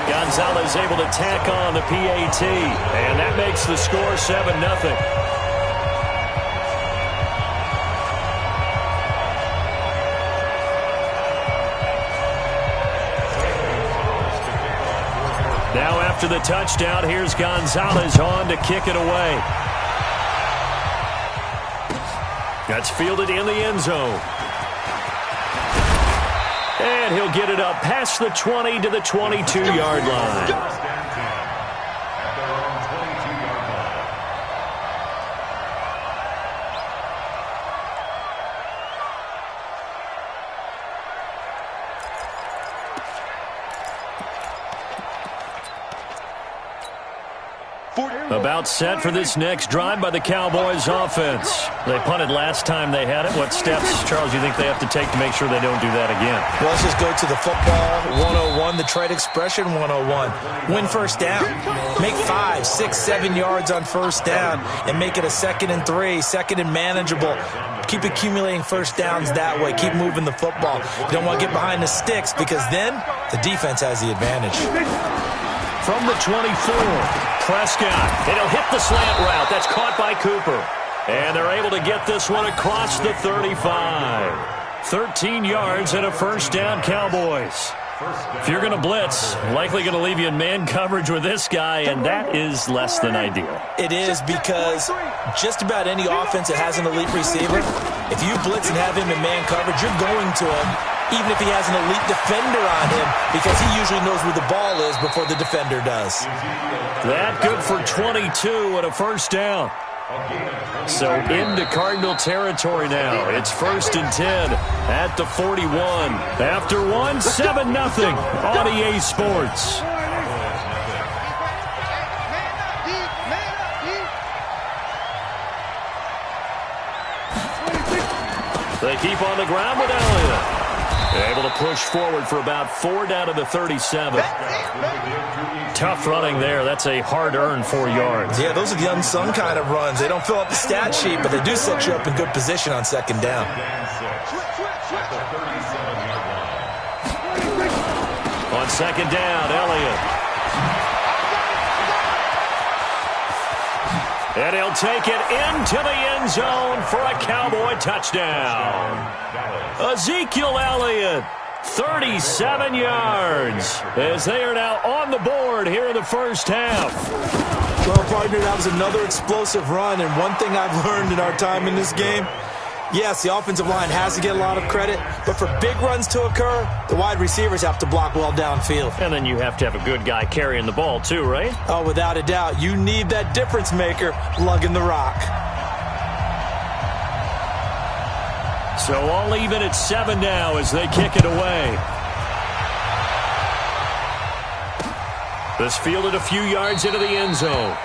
Gonzalez able to tack on the PAT, and that makes the score 7-0. Now after the touchdown, here's Gonzalez on to kick it away. That's fielded in the end zone. And he'll get it up past the 20 to the 22-yard line. About set for this next drive by the Cowboys offense. They punted last time they had it. What steps, Charles, do you think they have to take to make sure they don't do that again? Well, let's just go to the football 101, the trade expression 101. Win first down. Make 5, 6, 7 yards on first down and make it a 2nd and 3, 2nd and manageable. Keep accumulating first downs that way. Keep moving the football. You don't want to get behind the sticks because then the defense has the advantage. From the 24, Prescott, and he'll hit the slant route. That's caught by Cooper. And they're able to get this one across the 35. 13 yards and a first down, Cowboys. If you're going to blitz, likely going to leave you in man coverage with this guy, and that is less than ideal. It is because just about any offense that has an elite receiver, if you blitz and have him in man coverage, you're going to him, even if he has an elite defender on him, because he usually knows where the ball is before the defender does. That good for 22 and a first down. So into Cardinal territory now. It's 1st and 10 at the 41. After one, 7-0 on EA Sports. They keep on the ground with Elliott. Able to push forward for about 4 down to the 37. Tough running there. That's a hard-earned 4 yards. Yeah, those are the unsung kind of runs. They don't fill up the stat sheet, but they do set you up in good position on 2nd down. On 2nd down, Elliott. And he'll take it into the end zone for a Cowboy touchdown. Ezekiel Elliott, 37 yards, as they are now on the board here in the first half. Well, partner, that was another explosive run, and one thing I've learned in our time in this game, yes, the offensive line has to get a lot of credit, but for big runs to occur, the wide receivers have to block well downfield. And then you have to have a good guy carrying the ball too, right? Oh, without a doubt. You need that difference maker lugging the rock. So all even at 7 now as they kick it away. This fielded a few yards into the end zone.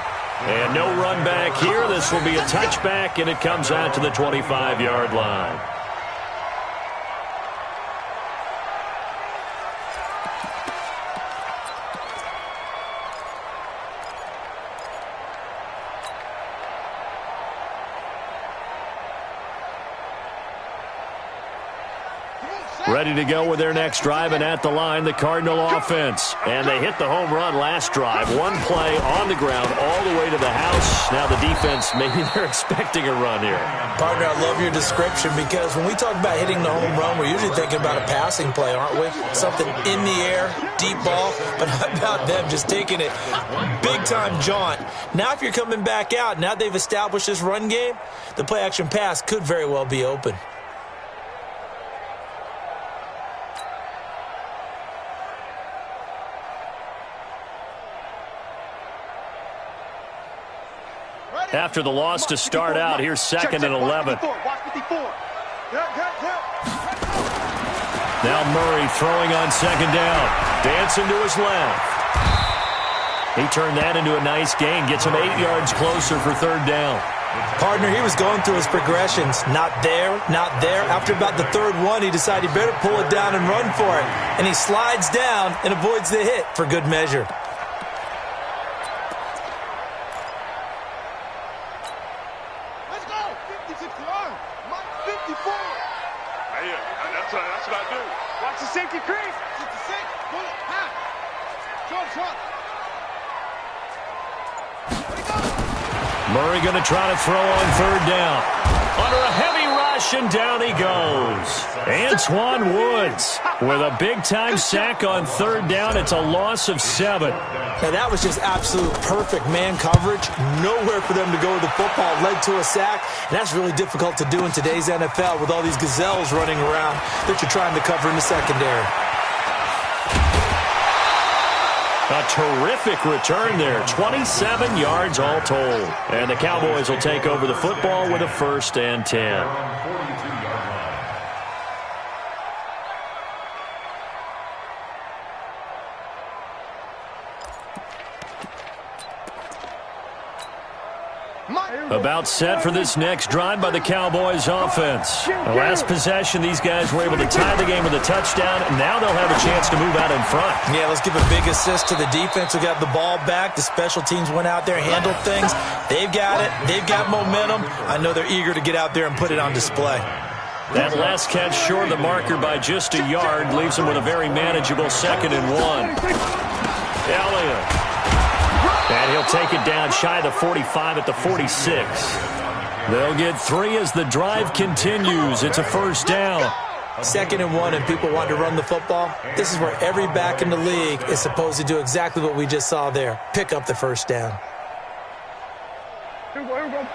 And no run back here. This will be a touchback, and it comes out to the 25-yard line. Ready to go with their next drive, and at the line, the Cardinal offense. And they hit the home run last drive. One play on the ground all the way to the house. Now the defense, maybe they're expecting a run here. Partner, I love your description because when we talk about hitting the home run, we're usually thinking about a passing play, aren't we? Something in the air, deep ball. But how about them just taking it big-time jaunt? Now if you're coming back out, now they've established this run game, the play-action pass could very well be open. After the loss to start out, here's 2nd and 11. Now Murray throwing on 2nd down. Dancing to his left. He turned that into a nice gain. Gets him 8 yards closer for 3rd down. Partner, he was going through his progressions. Not there, not there. After about the 3rd one, he decided he better pull it down and run for it. And he slides down and avoids the hit for good measure. Murray going to try to throw on 3rd down. Under a heavy rush, and down he goes. Antoine Woods with a big-time sack on 3rd down. It's a loss of 7. Now, that was just absolute perfect man coverage. Nowhere for them to go with the football. Led to a sack. And that's really difficult to do in today's NFL with all these gazelles running around that you're trying to cover in the secondary. A terrific return there. 27 yards all told. And the Cowboys will take over the football with a 1st and 10. About set for this next drive by the Cowboys offense. The last possession, these guys were able to tie the game with a touchdown, and now they'll have a chance to move out in front. Yeah, let's give a big assist to the defense who got the ball back. The special teams went out there, handled things. They've got it. They've got momentum. I know they're eager to get out there and put it on display. That last catch short of the marker by just a yard leaves them with a very manageable 2nd and 1. Elliott. And he'll take it down shy of the 45 at the 46. They'll get 3 as the drive continues. It's a 1st down. 2nd and 1, and people want to run the football. This is where every back in the league is supposed to do exactly what we just saw there. Pick up the 1st down. Here we go.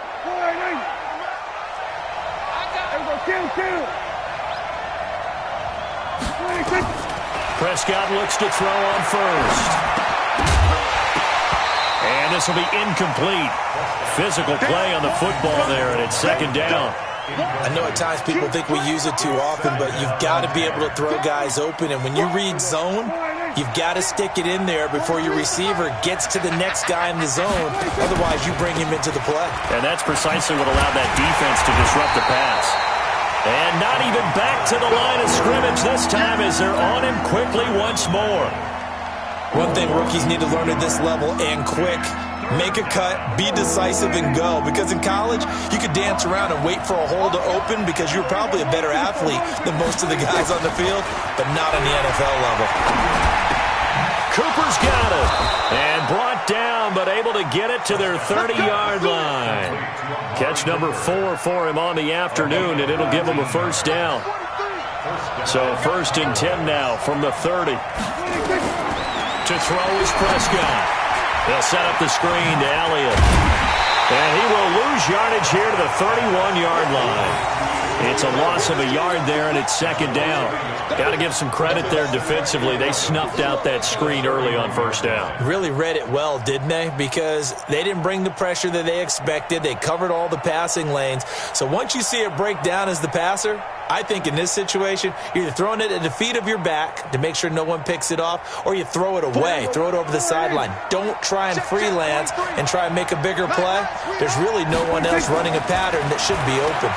Prescott looks to throw on 1st. And this will be incomplete. Physical play on the football there, and it's 2nd down. I know at times people think we use it too often, but you've got to be able to throw guys open. And when you read zone, you've got to stick it in there before your receiver gets to the next guy in the zone. Otherwise, you bring him into the play. And that's precisely what allowed that defense to disrupt the pass. And not even back to the line of scrimmage this time as they're on him quickly once more. One thing rookies need to learn at this level, and quick, make a cut, be decisive, and go. Because in college, you could dance around and wait for a hole to open because you're probably a better athlete than most of the guys on the field, but not on the NFL level. Cooper's got it. And brought down, but able to get it to their 30-yard line. Catch number 4 for him on the afternoon, and it'll give him a 1st down. So 1st and 10 now from the 30. To throw is Prescott. They'll set up the screen to Elliott. And he will lose yardage here to the 31-yard line. It's a loss of a yard there, and it's 2nd down. Got to give some credit there defensively. They snuffed out that screen early on 1st down. Really read it well, didn't they? Because they didn't bring the pressure that they expected. They covered all the passing lanes. So once you see it break down as the passer, I think in this situation, you're either throwing it at the feet of your back to make sure no one picks it off, or you throw it away, throw it over the sideline. Don't try and freelance and try and make a bigger play. There's really no one else running a pattern that should be open.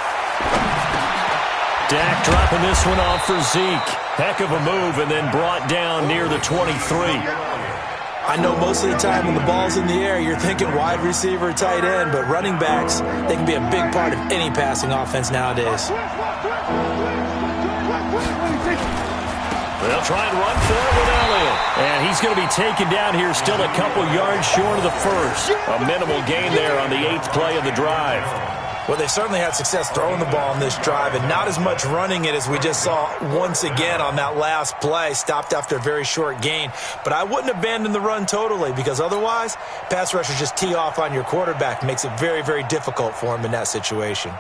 Dak dropping this one off for Zeke. Heck of a move, and then brought down near the 23. I know most of the time when the ball's in the air, you're thinking wide receiver, tight end, but running backs, they can be a big part of any passing offense nowadays. They'll try and run for it with Elliott. And he's going to be taken down here, still a couple yards short of the first. A minimal gain there on the 8th play of the drive. Well, they certainly had success throwing the ball on this drive, and not as much running it as we just saw once again on that last play. Stopped after a very short gain. But I wouldn't abandon the run totally, because otherwise, pass rushers just tee off on your quarterback. Makes it very, very difficult for him in that situation.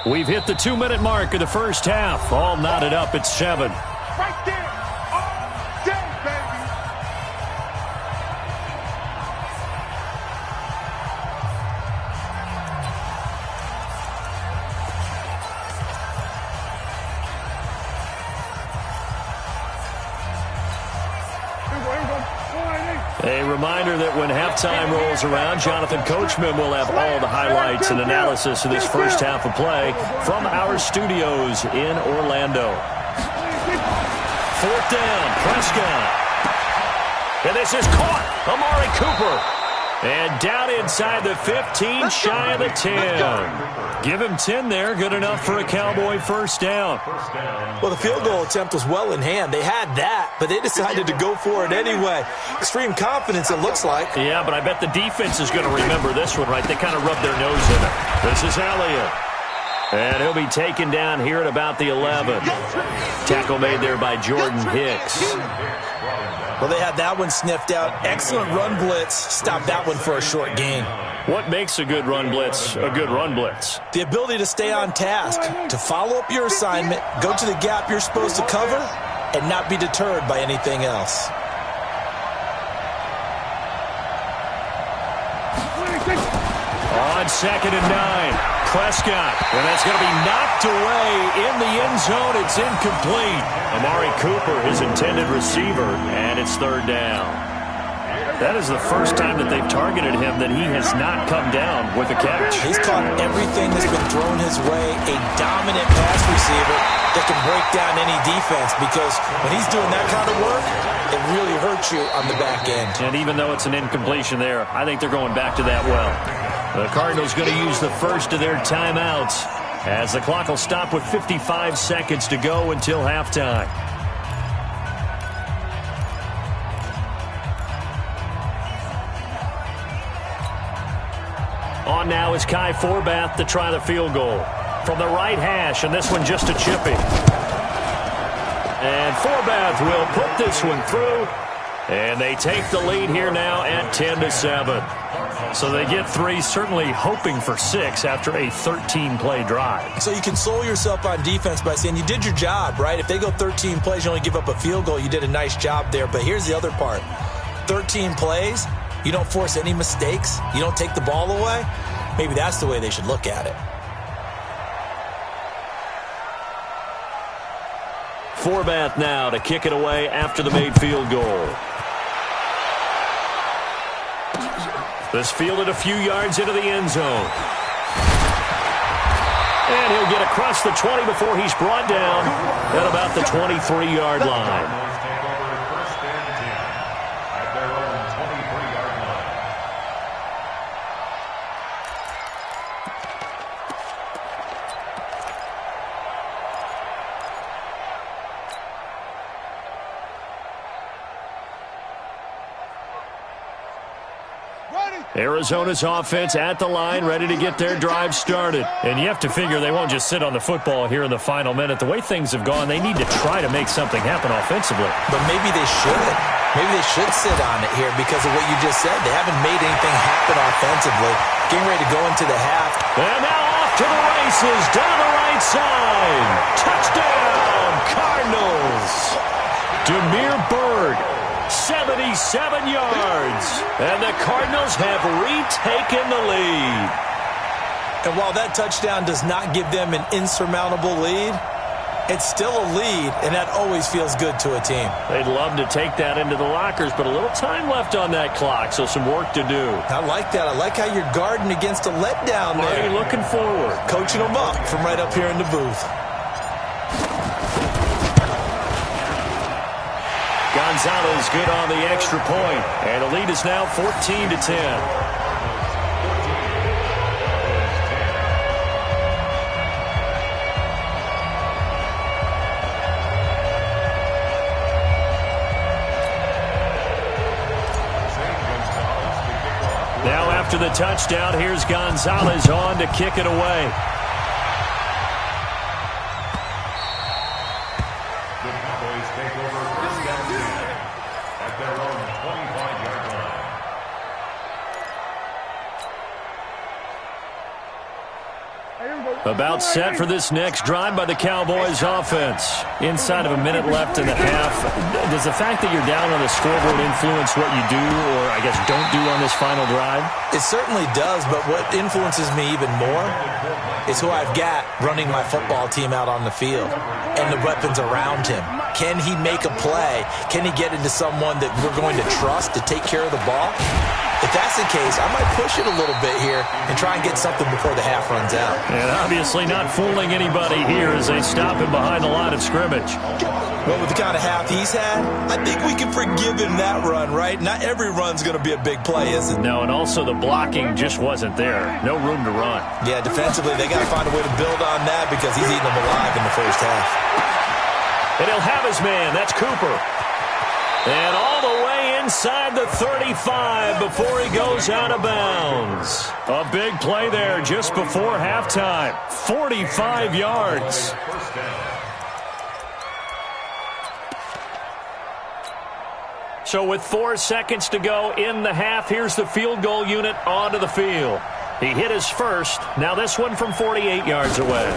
We've hit the 2-minute mark of the first half. All knotted up at 7. Right there. All day, baby. A reminder that when halftime rolls around, Jonathan Coachman will have all the highlights and analysis of this first half of play from our studios in Orlando. 4th down, Prescott. And this is caught. Amari Cooper. And down inside the 15, shy of the 10. Give him 10 there. Good enough for a Cowboy first down. Well, the field goal attempt was well in hand. They had that, but they decided to go for it anyway. Extreme confidence, it looks like. Yeah, but I bet the defense is going to remember this one, right? They kind of rubbed their nose in it. This is Elliott. And he'll be taken down here at about the 11. Tackle made there by Jordan Hicks. Well, they had that one sniffed out. Excellent run blitz. Stopped that one for a short gain. What makes a good run blitz a good run blitz? The ability to stay on task, to follow up your assignment, go to the gap you're supposed to cover, and not be deterred by anything else. On 2nd and 9. Prescott, and that's going to be knocked away in the end zone. It's incomplete. Amari Cooper, his intended receiver, and it's 3rd down. That is the first time that they've targeted him that he has not come down with a catch. He's caught everything that's been thrown his way, a dominant pass receiver that can break down any defense, because when he's doing that kind of work, it really hurts you on the back end. And even though it's an incompletion there, I think they're going back to that well. The Cardinals going to use the first of their timeouts as the clock will stop with 55 seconds to go until halftime. On now is Kai Forbath to try the field goal from the right hash, and this one just a chippy. And Forbath will put this one through, and they take the lead here now at 10-7. So they get 3, certainly hoping for 6 after a 13-play drive. So you console yourself on defense by saying you did your job, right? If they go 13 plays, you only give up a field goal, you did a nice job there. But here's the other part. 13 plays, you don't force any mistakes, you don't take the ball away. Maybe that's the way they should look at it. Forbath now to kick it away after the made field goal. This fielded a few yards into the end zone. And he'll get across the 20 before he's brought down at about the 23-yard line. Arizona's offense at the line, ready to get their drive started. And you have to figure they won't just sit on the football here in the final minute. The way things have gone, they need to try to make something happen offensively. But maybe they should. Maybe they should sit on it here because of what you just said. They haven't made anything happen offensively. Getting ready to go into the half. And now off to the races, down the right side. Touchdown, Cardinals. Demir Bird. 77 yards, and the Cardinals have retaken the lead. And while that touchdown does not give them an insurmountable lead, it's still a lead, and that always feels good to a team. They'd love to take that into the lockers, but a little time left on that clock, so some work to do. I like that. I like how you're guarding against a letdown there. Marty looking forward. Coaching them up from right up here in the booth. Gonzalez good on the extra point, and the lead is now 14-10. after the touchdown. Here's Gonzalez on to kick it away. The Cowboys take over first down 10 at their own 25-yard line. About set for this next drive by the Cowboys offense. Inside of a minute left in the half. Does the fact that you're down on the scoreboard influence what you do, or I guess don't do on this final drive? It certainly does, but what influences me even more is who I've got running my football team out on the field and the weapons around him. Can he make a play? Can he get into someone that we're going to trust to take care of the ball? If that's the case, I might push it a little bit here and try and get something before the half runs out. And obviously not fooling anybody here as they stop him behind the line of scrimmage. Well, with the kind of half he's had, I think we can forgive him that run, right? Not every run's going to be a big play, is it? No, and also the blocking just wasn't there. No room to run. Yeah, defensively, they got to find a way to build on that because he's eating them alive in the first half. And he'll have his man. That's Cooper. And all the way inside the 35 before he goes out of bounds. A big play there just before halftime. 45 yards. First down. So with 4 seconds to go in the half, here's the field goal unit onto the field. He hit his first. Now this one from 48 yards away.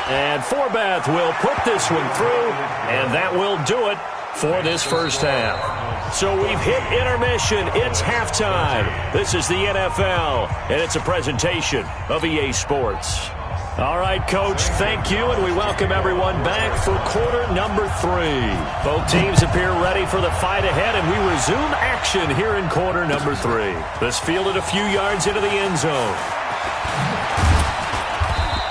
And Forbath will put this one through, and that will do it for this first half. So we've hit intermission. It's halftime. This is the NFL, and it's a presentation of EA Sports. All right, Coach, thank you, and we welcome everyone back for quarter number 3. Both teams appear ready for the fight ahead, and we resume action here in quarter number 3. This fielded a few yards into the end zone.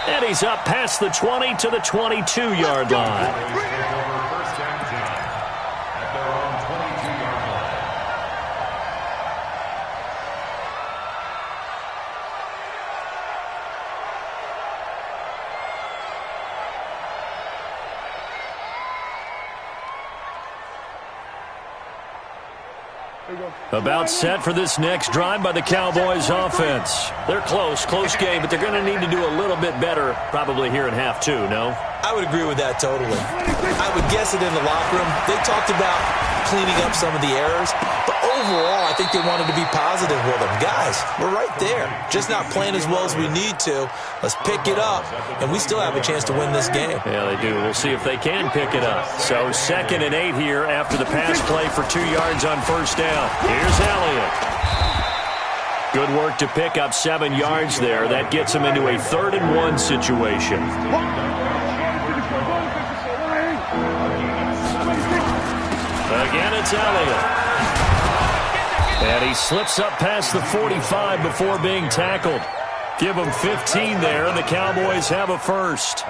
And he's up past the 20 to the 22-yard line. First down 10 at their own 22-yard line. About set for this next drive by the Cowboys offense. They're close game, but they're going to need to do a little bit better probably here in half 2, no? I would agree with that totally. I would guess it in the locker room. They talked about cleaning up some of the errors, but overall, I think they wanted to be positive with them. Guys, we're right there. Just not playing as well as we need to. Let's pick it up, and we still have a chance to win this game. Yeah, they do. We'll see if they can pick it up. So 2nd and 8 here after the pass play for 2 yards on first down. Here's Elliott. Good work to pick up 7 yards there. That gets him into a 3rd and 1 situation. Again, it's Elliott. And he slips up past the 45 before being tackled. Give him 15 there, and the Cowboys have a first.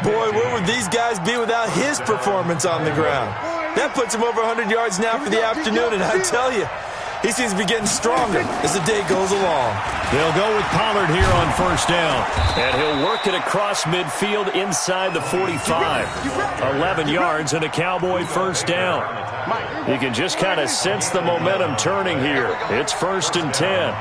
Boy, where would these guys be without his performance on the ground? That puts him over 100 yards now for the afternoon, and I tell you, he seems to be getting stronger as the day goes along. They'll go with Pollard here on first down. And he'll work it across midfield inside the 45. 11 yards and a Cowboy first down. You can just kind of sense the momentum turning here. It's 1st and 10.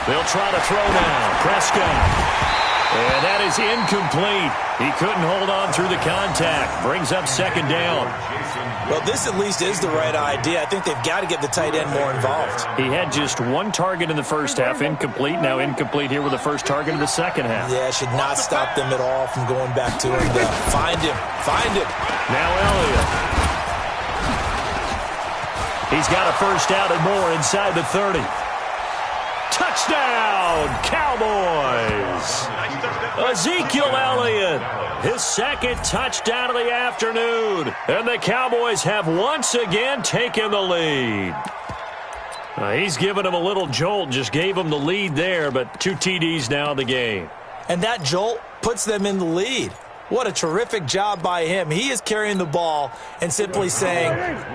They'll try to throw now. Prescott. And that is incomplete. He couldn't hold on through the contact. Brings up 2nd down. Well, this at least is the right idea. I think they've got to get the tight end more involved. He had just 1 target in the first half. Incomplete. Now incomplete here with the first target in the second half. Yeah, should not stop them at all from going back to him. Find him. Find him. Now Elliott. He's got a first out and more inside the 30. Touchdown, Cowboys! Ezekiel Elliott, his 2nd touchdown of the afternoon. And the Cowboys have once again taken the lead. He's given him a little jolt, just gave him the lead there, but 2 TDs now in the game. And that jolt puts them in the lead. What a terrific job by him. He is carrying the ball and simply saying,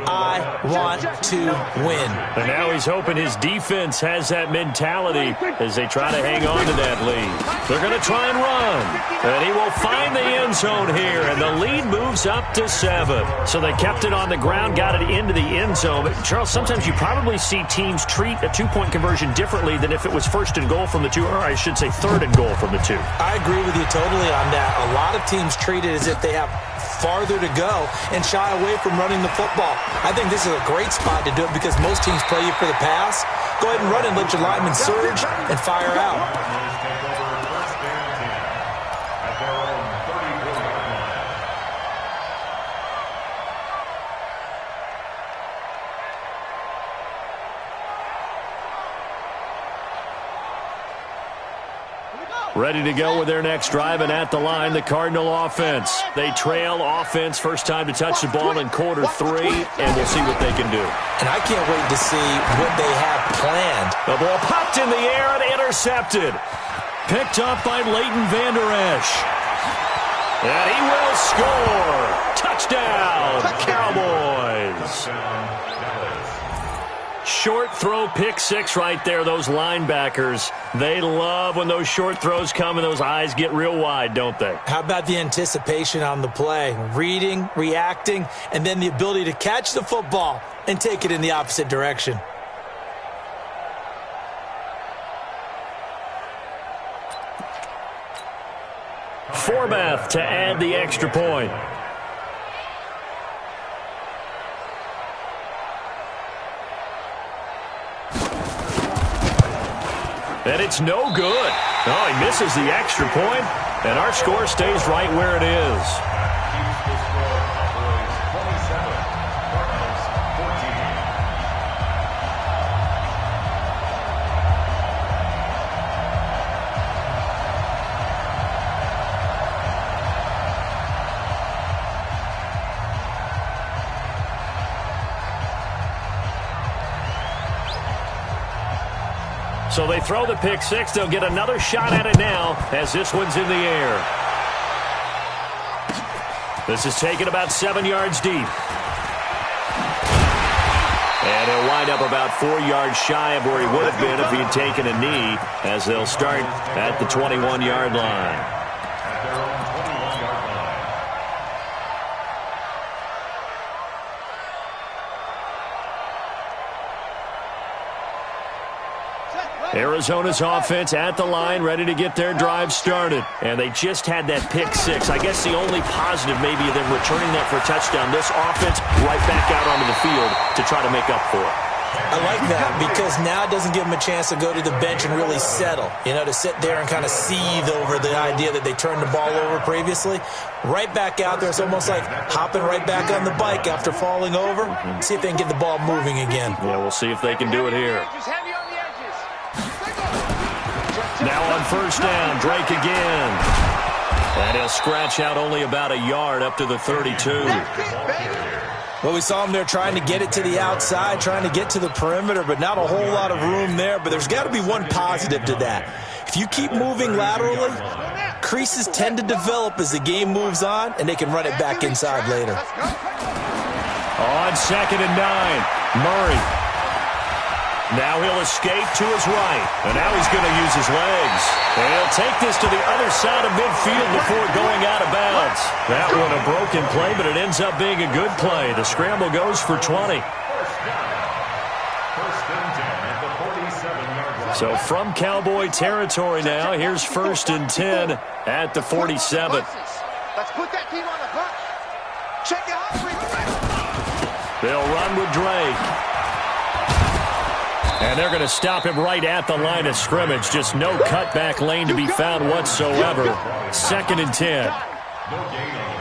I want to win. And now he's hoping his defense has that mentality as they try to hang on to that lead. They're going to try and run. And he will find the end zone here, and the lead moves up to 7. So they kept it on the ground, got it into the end zone. But Charles, sometimes you probably see teams treat a two-point conversion differently than if it was first and goal from the 2, or I should say third and goal from the 2. I agree with you totally on that. A lot of teams treat it as if they have farther to go and shy away from running the football. I think this is a great spot to do it because most teams play you for the pass. Go ahead and run and let your linemen surge and fire out. Ready to go with their next drive, and at the line, the Cardinal offense. They trail offense, first time to touch the ball in quarter 3, and we'll see what they can do. And I can't wait to see what they have planned. The ball popped in the air and intercepted. Picked up by Leighton Vander Esch. And he will score. Touchdown, Cowboys. Short throw, pick 6 right there. Those linebackers, they love when those short throws come and those eyes get real wide, don't they? How about the anticipation on the play? Reading, reacting, and then the ability to catch the football and take it in the opposite direction. Forbath to add the extra point. And it's no good. Oh, he misses the extra point, and our score stays right where it is. Keeps the score, Cowboys 27, Cardinals 14. So they throw the pick 6. They'll get another shot at it now as this one's in the air. This is taken about 7 yards deep. And he'll wind up about 4 yards shy of where he would have been if he had taken a knee, as they'll start at the 21-yard line. At their own 21-yard line. Arizona's offense at the line, ready to get their drive started. And they just had that pick 6. I guess the only positive maybe of them returning that for a touchdown. This offense right back out onto the field to try to make up for it. I like that because now it doesn't give them a chance to go to the bench and really settle. You know, to sit there and kind of seethe over the idea that they turned the ball over previously. Right back out there. It's almost like hopping right back on the bike after falling over. See if they can get the ball moving again. Yeah, we'll see if they can do it here. Now on first down, Drake again. And he'll scratch out only about a yard up to the 32. Well, we saw him there trying to get it to the outside, trying to get to the perimeter, but not a whole lot of room there. But there's got to be one positive to that. If you keep moving laterally, creases tend to develop as the game moves on, and they can run it back inside later. On 2nd and 9, Murray. Now he'll escape to his right, and now he's going to use his legs. And he'll take this to the other side of midfield before going out of bounds. That one a broken play, but it ends up being a good play. The scramble goes for 20. First and 10 at the 47-yard line. So from Cowboy territory now, here's 1st and 10 at the 47. Let's put that team on the hunt. Check it out. They'll run with Drake. And they're going to stop him right at the line of scrimmage. Just no cutback lane to be found whatsoever. 2nd and 10.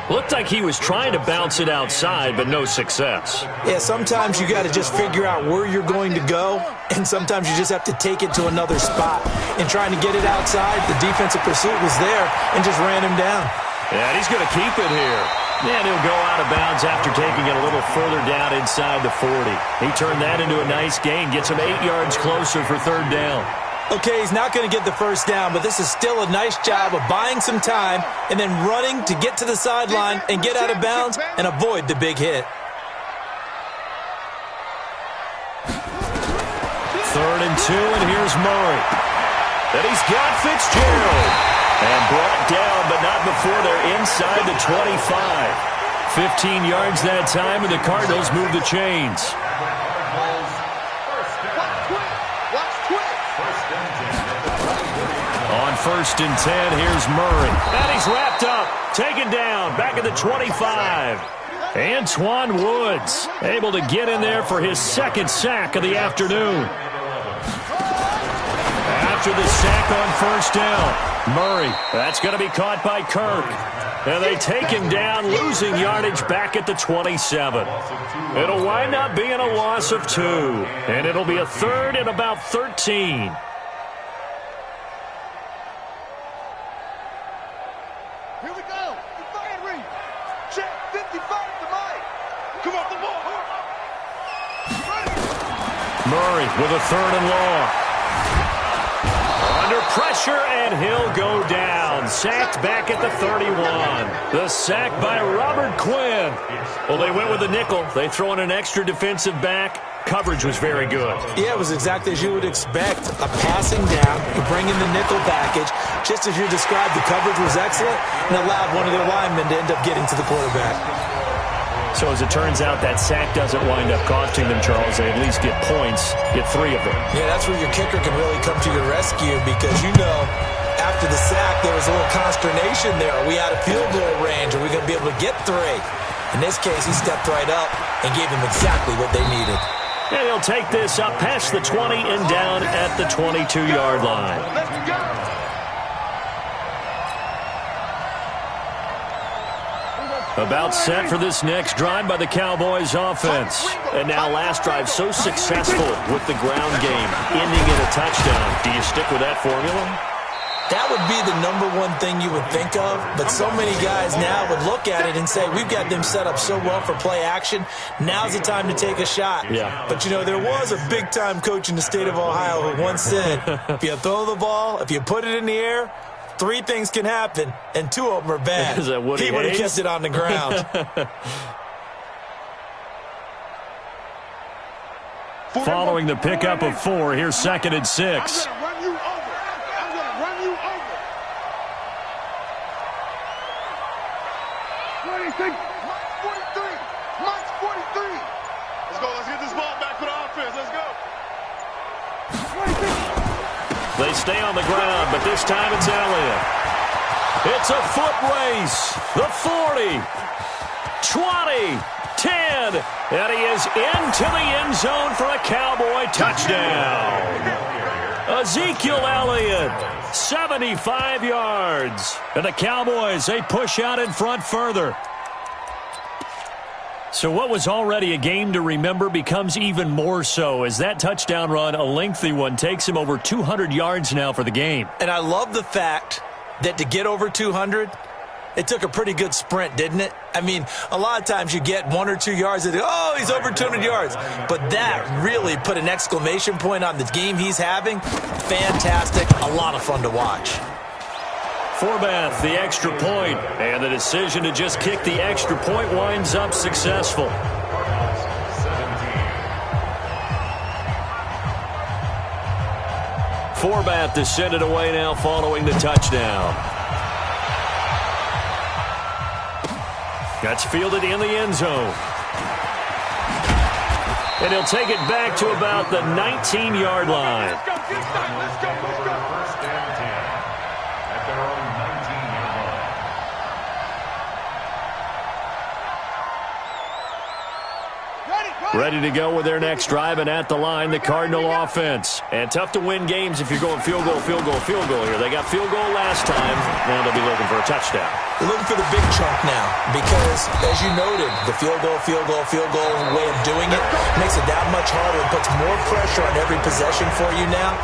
Looked like he was trying to bounce it outside, but no success. Yeah, sometimes you got to just figure out where you're going to go, and sometimes you just have to take it to another spot. And trying to get it outside, the defensive pursuit was there and just ran him down. And he's going to keep it here. And he'll go out of bounds after taking it a little further down inside the 40. He turned that into a nice gain, gets him 8 yards closer for 3rd down. Okay, he's not going to get the first down, but this is still a nice job of buying some time and then running to get to the sideline and get out of bounds and avoid the big hit. 3rd and 2, and here's Murray. And he's got Fitzgerald. And brought down, but not before they're inside the 25. 15 yards that time, and the Cardinals move the chains. On 1st and 10, here's Murray. And he's wrapped up, taken down, back at the 25. Antoine Woods able to get in there for his 2nd sack of the afternoon. After the sack on 1st down, Murray, that's going to be caught by Kirk. And they take him down, losing yardage back at the 27. It'll wind up being a loss of 2. And it'll be a 3rd and about 13. Here we go. Fire read. Check 55 to Mike. Come off the ball. Murray with a 3rd and long. Under pressure, and he'll go down. Sacked back at the 31. The sack by Robert Quinn. Well, they went with a nickel. They throw in an extra defensive back. Coverage was very good. Yeah, it was exactly as you would expect. A passing down, you bring in the nickel package. Just as you described, the coverage was excellent and allowed one of their linemen to end up getting to the quarterback. So as it turns out, that sack doesn't wind up costing them, Charles. They at least get points, get 3 of them. Yeah, that's where your kicker can really come to your rescue because, you know, after the sack, there was a little consternation there. Are we out of field goal range? Are we going to be able to get 3? In this case, he stepped right up and gave them exactly what they needed. And he'll take this up past the 20 and down at the 22-yard line. Let's go. About set for this next drive by the Cowboys offense. And now last drive so successful with the ground game, ending in a touchdown. Do you stick with that formula? That would be the #1 thing you would think of, but so many guys now would look at it and say, we've got them set up so well for play action, now's the time to take a shot. Yeah. But, you know, there was a big-time coach in the state of Ohio who once said, if you throw the ball, if you put it in the air, 3 things can happen, and 2 of them are bad. Is that Woody He would have Hayes? kept it on the ground. Following the pickup of 4, here's 2nd and 6. I'm going to run you over. I'm going to run you over. 26. Mike's 43. Mike's 43. Let's go. Let's get this ball back for the offense. Let's go. 26. They stay on the ground, but this time it's Elliott. It's a foot race. The 40, 20, 10, and he is into the end zone for a Cowboy touchdown. Ezekiel Elliott, 75 yards. And the Cowboys, they push out in front further. So what was already a game to remember becomes even more so as that touchdown run, a lengthy one, takes him over 200 yards now for the game. And I love the fact that to get over 200, it took a pretty good sprint, didn't it? I mean, a lot of times you get 1 or 2 yards and, oh, he's over 200 yards. But that really put an exclamation point on the game he's having. Fantastic. A lot of fun to watch. Forbath, the extra point, and the decision to just kick the extra point winds up successful. Forbath to send it away now following the touchdown. That's fielded in the end zone. And he'll take it back to about the 19-yard line. Let's go. Get started. Let's go. Let's go. 1st and 10 at their own 19-yard line. Ready to go with their next drive, and at the line, the Cardinal offense. And tough to win games if you're going field goal, field goal, field goal here. They got field goal last time. Now they'll be looking for a touchdown. They're looking for the big chunk now because, as you noted, the field goal way of doing it makes it that much harder. It puts more pressure on every possession for you now.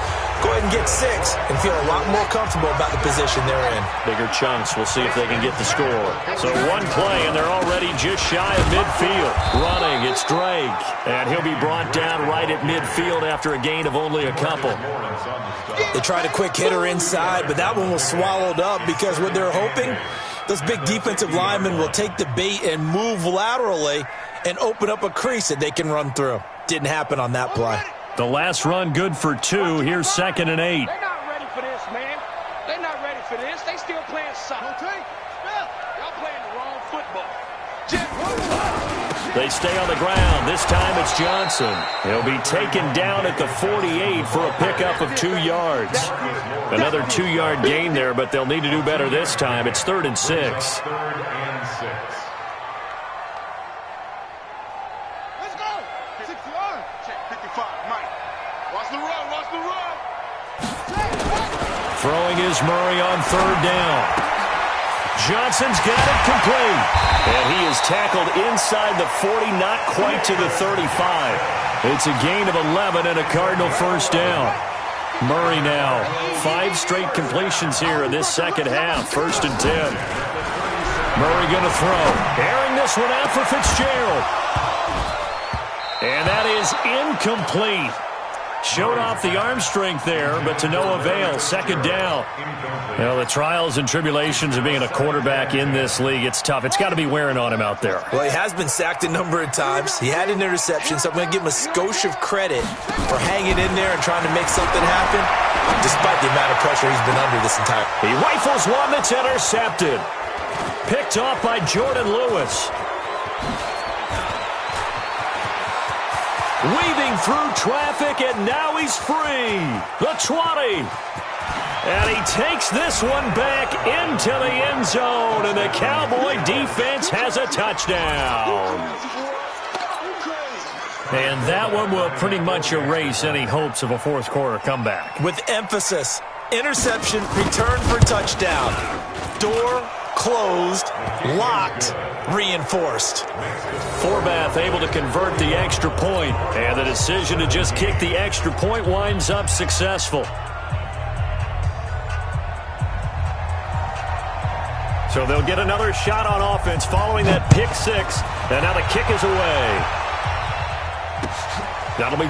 go ahead and get 6 and feel a lot more comfortable about the position they're in. Bigger chunks. We'll see if they can get the score. So one play, and they're already just shy of midfield. Running, it's Drake. And he'll be brought down right at midfield after a gain of only a couple. They tried a quick hitter inside, but that one was swallowed up because what they're hoping, those big defensive linemen will take the bait and move laterally and open up a crease that they can run through. Didn't happen on that play. The last run good for 2. Here's 2nd and 8. They're not ready for this, man. They're not ready for this. They still playing soccer. Y'all playing the wrong football. They stay on the ground. This time it's Johnson. He'll be taken down at the 48 for a pickup of 2 yards. Another 2-yard gain there, but they'll need to do better this time. It's 3rd and 6. 3rd and 6. Let's go. 60 yards. Check 55. Mike. Watch the run. Watch the run. Throwing is Murray on 3rd down. Johnson's got it complete. And he is tackled inside the 40, not quite to the 35. It's a gain of 11 and a Cardinal first down. Murray now, 5 straight completions here in this second half. 1st and 10. Murray going to throw. Airing this one out for Fitzgerald. And that is incomplete. Showed off the arm strength there, but to no avail. 2nd down. Well, the trials and tribulations of being a quarterback in this league, it's tough. It's got to be wearing on him out there. Well, he has been sacked a number of times. He had an interception, so I'm going to give him a skosh of credit for hanging in there and trying to make something happen, despite the amount of pressure he's been under this entire. He rifles one that's intercepted. Picked off by Jordan Lewis. Weaving through traffic, and now he's free. The 20. And he takes this one back into the end zone, and the Cowboy defense has a touchdown. And that one will pretty much erase any hopes of a fourth quarter comeback. With emphasis, interception, return for touchdown. Door closed, locked, reinforced. Forbath able to convert the extra point, and the decision to just kick the extra point winds up successful. So they'll get another shot on offense following that pick 6, and now the kick is away. That'll be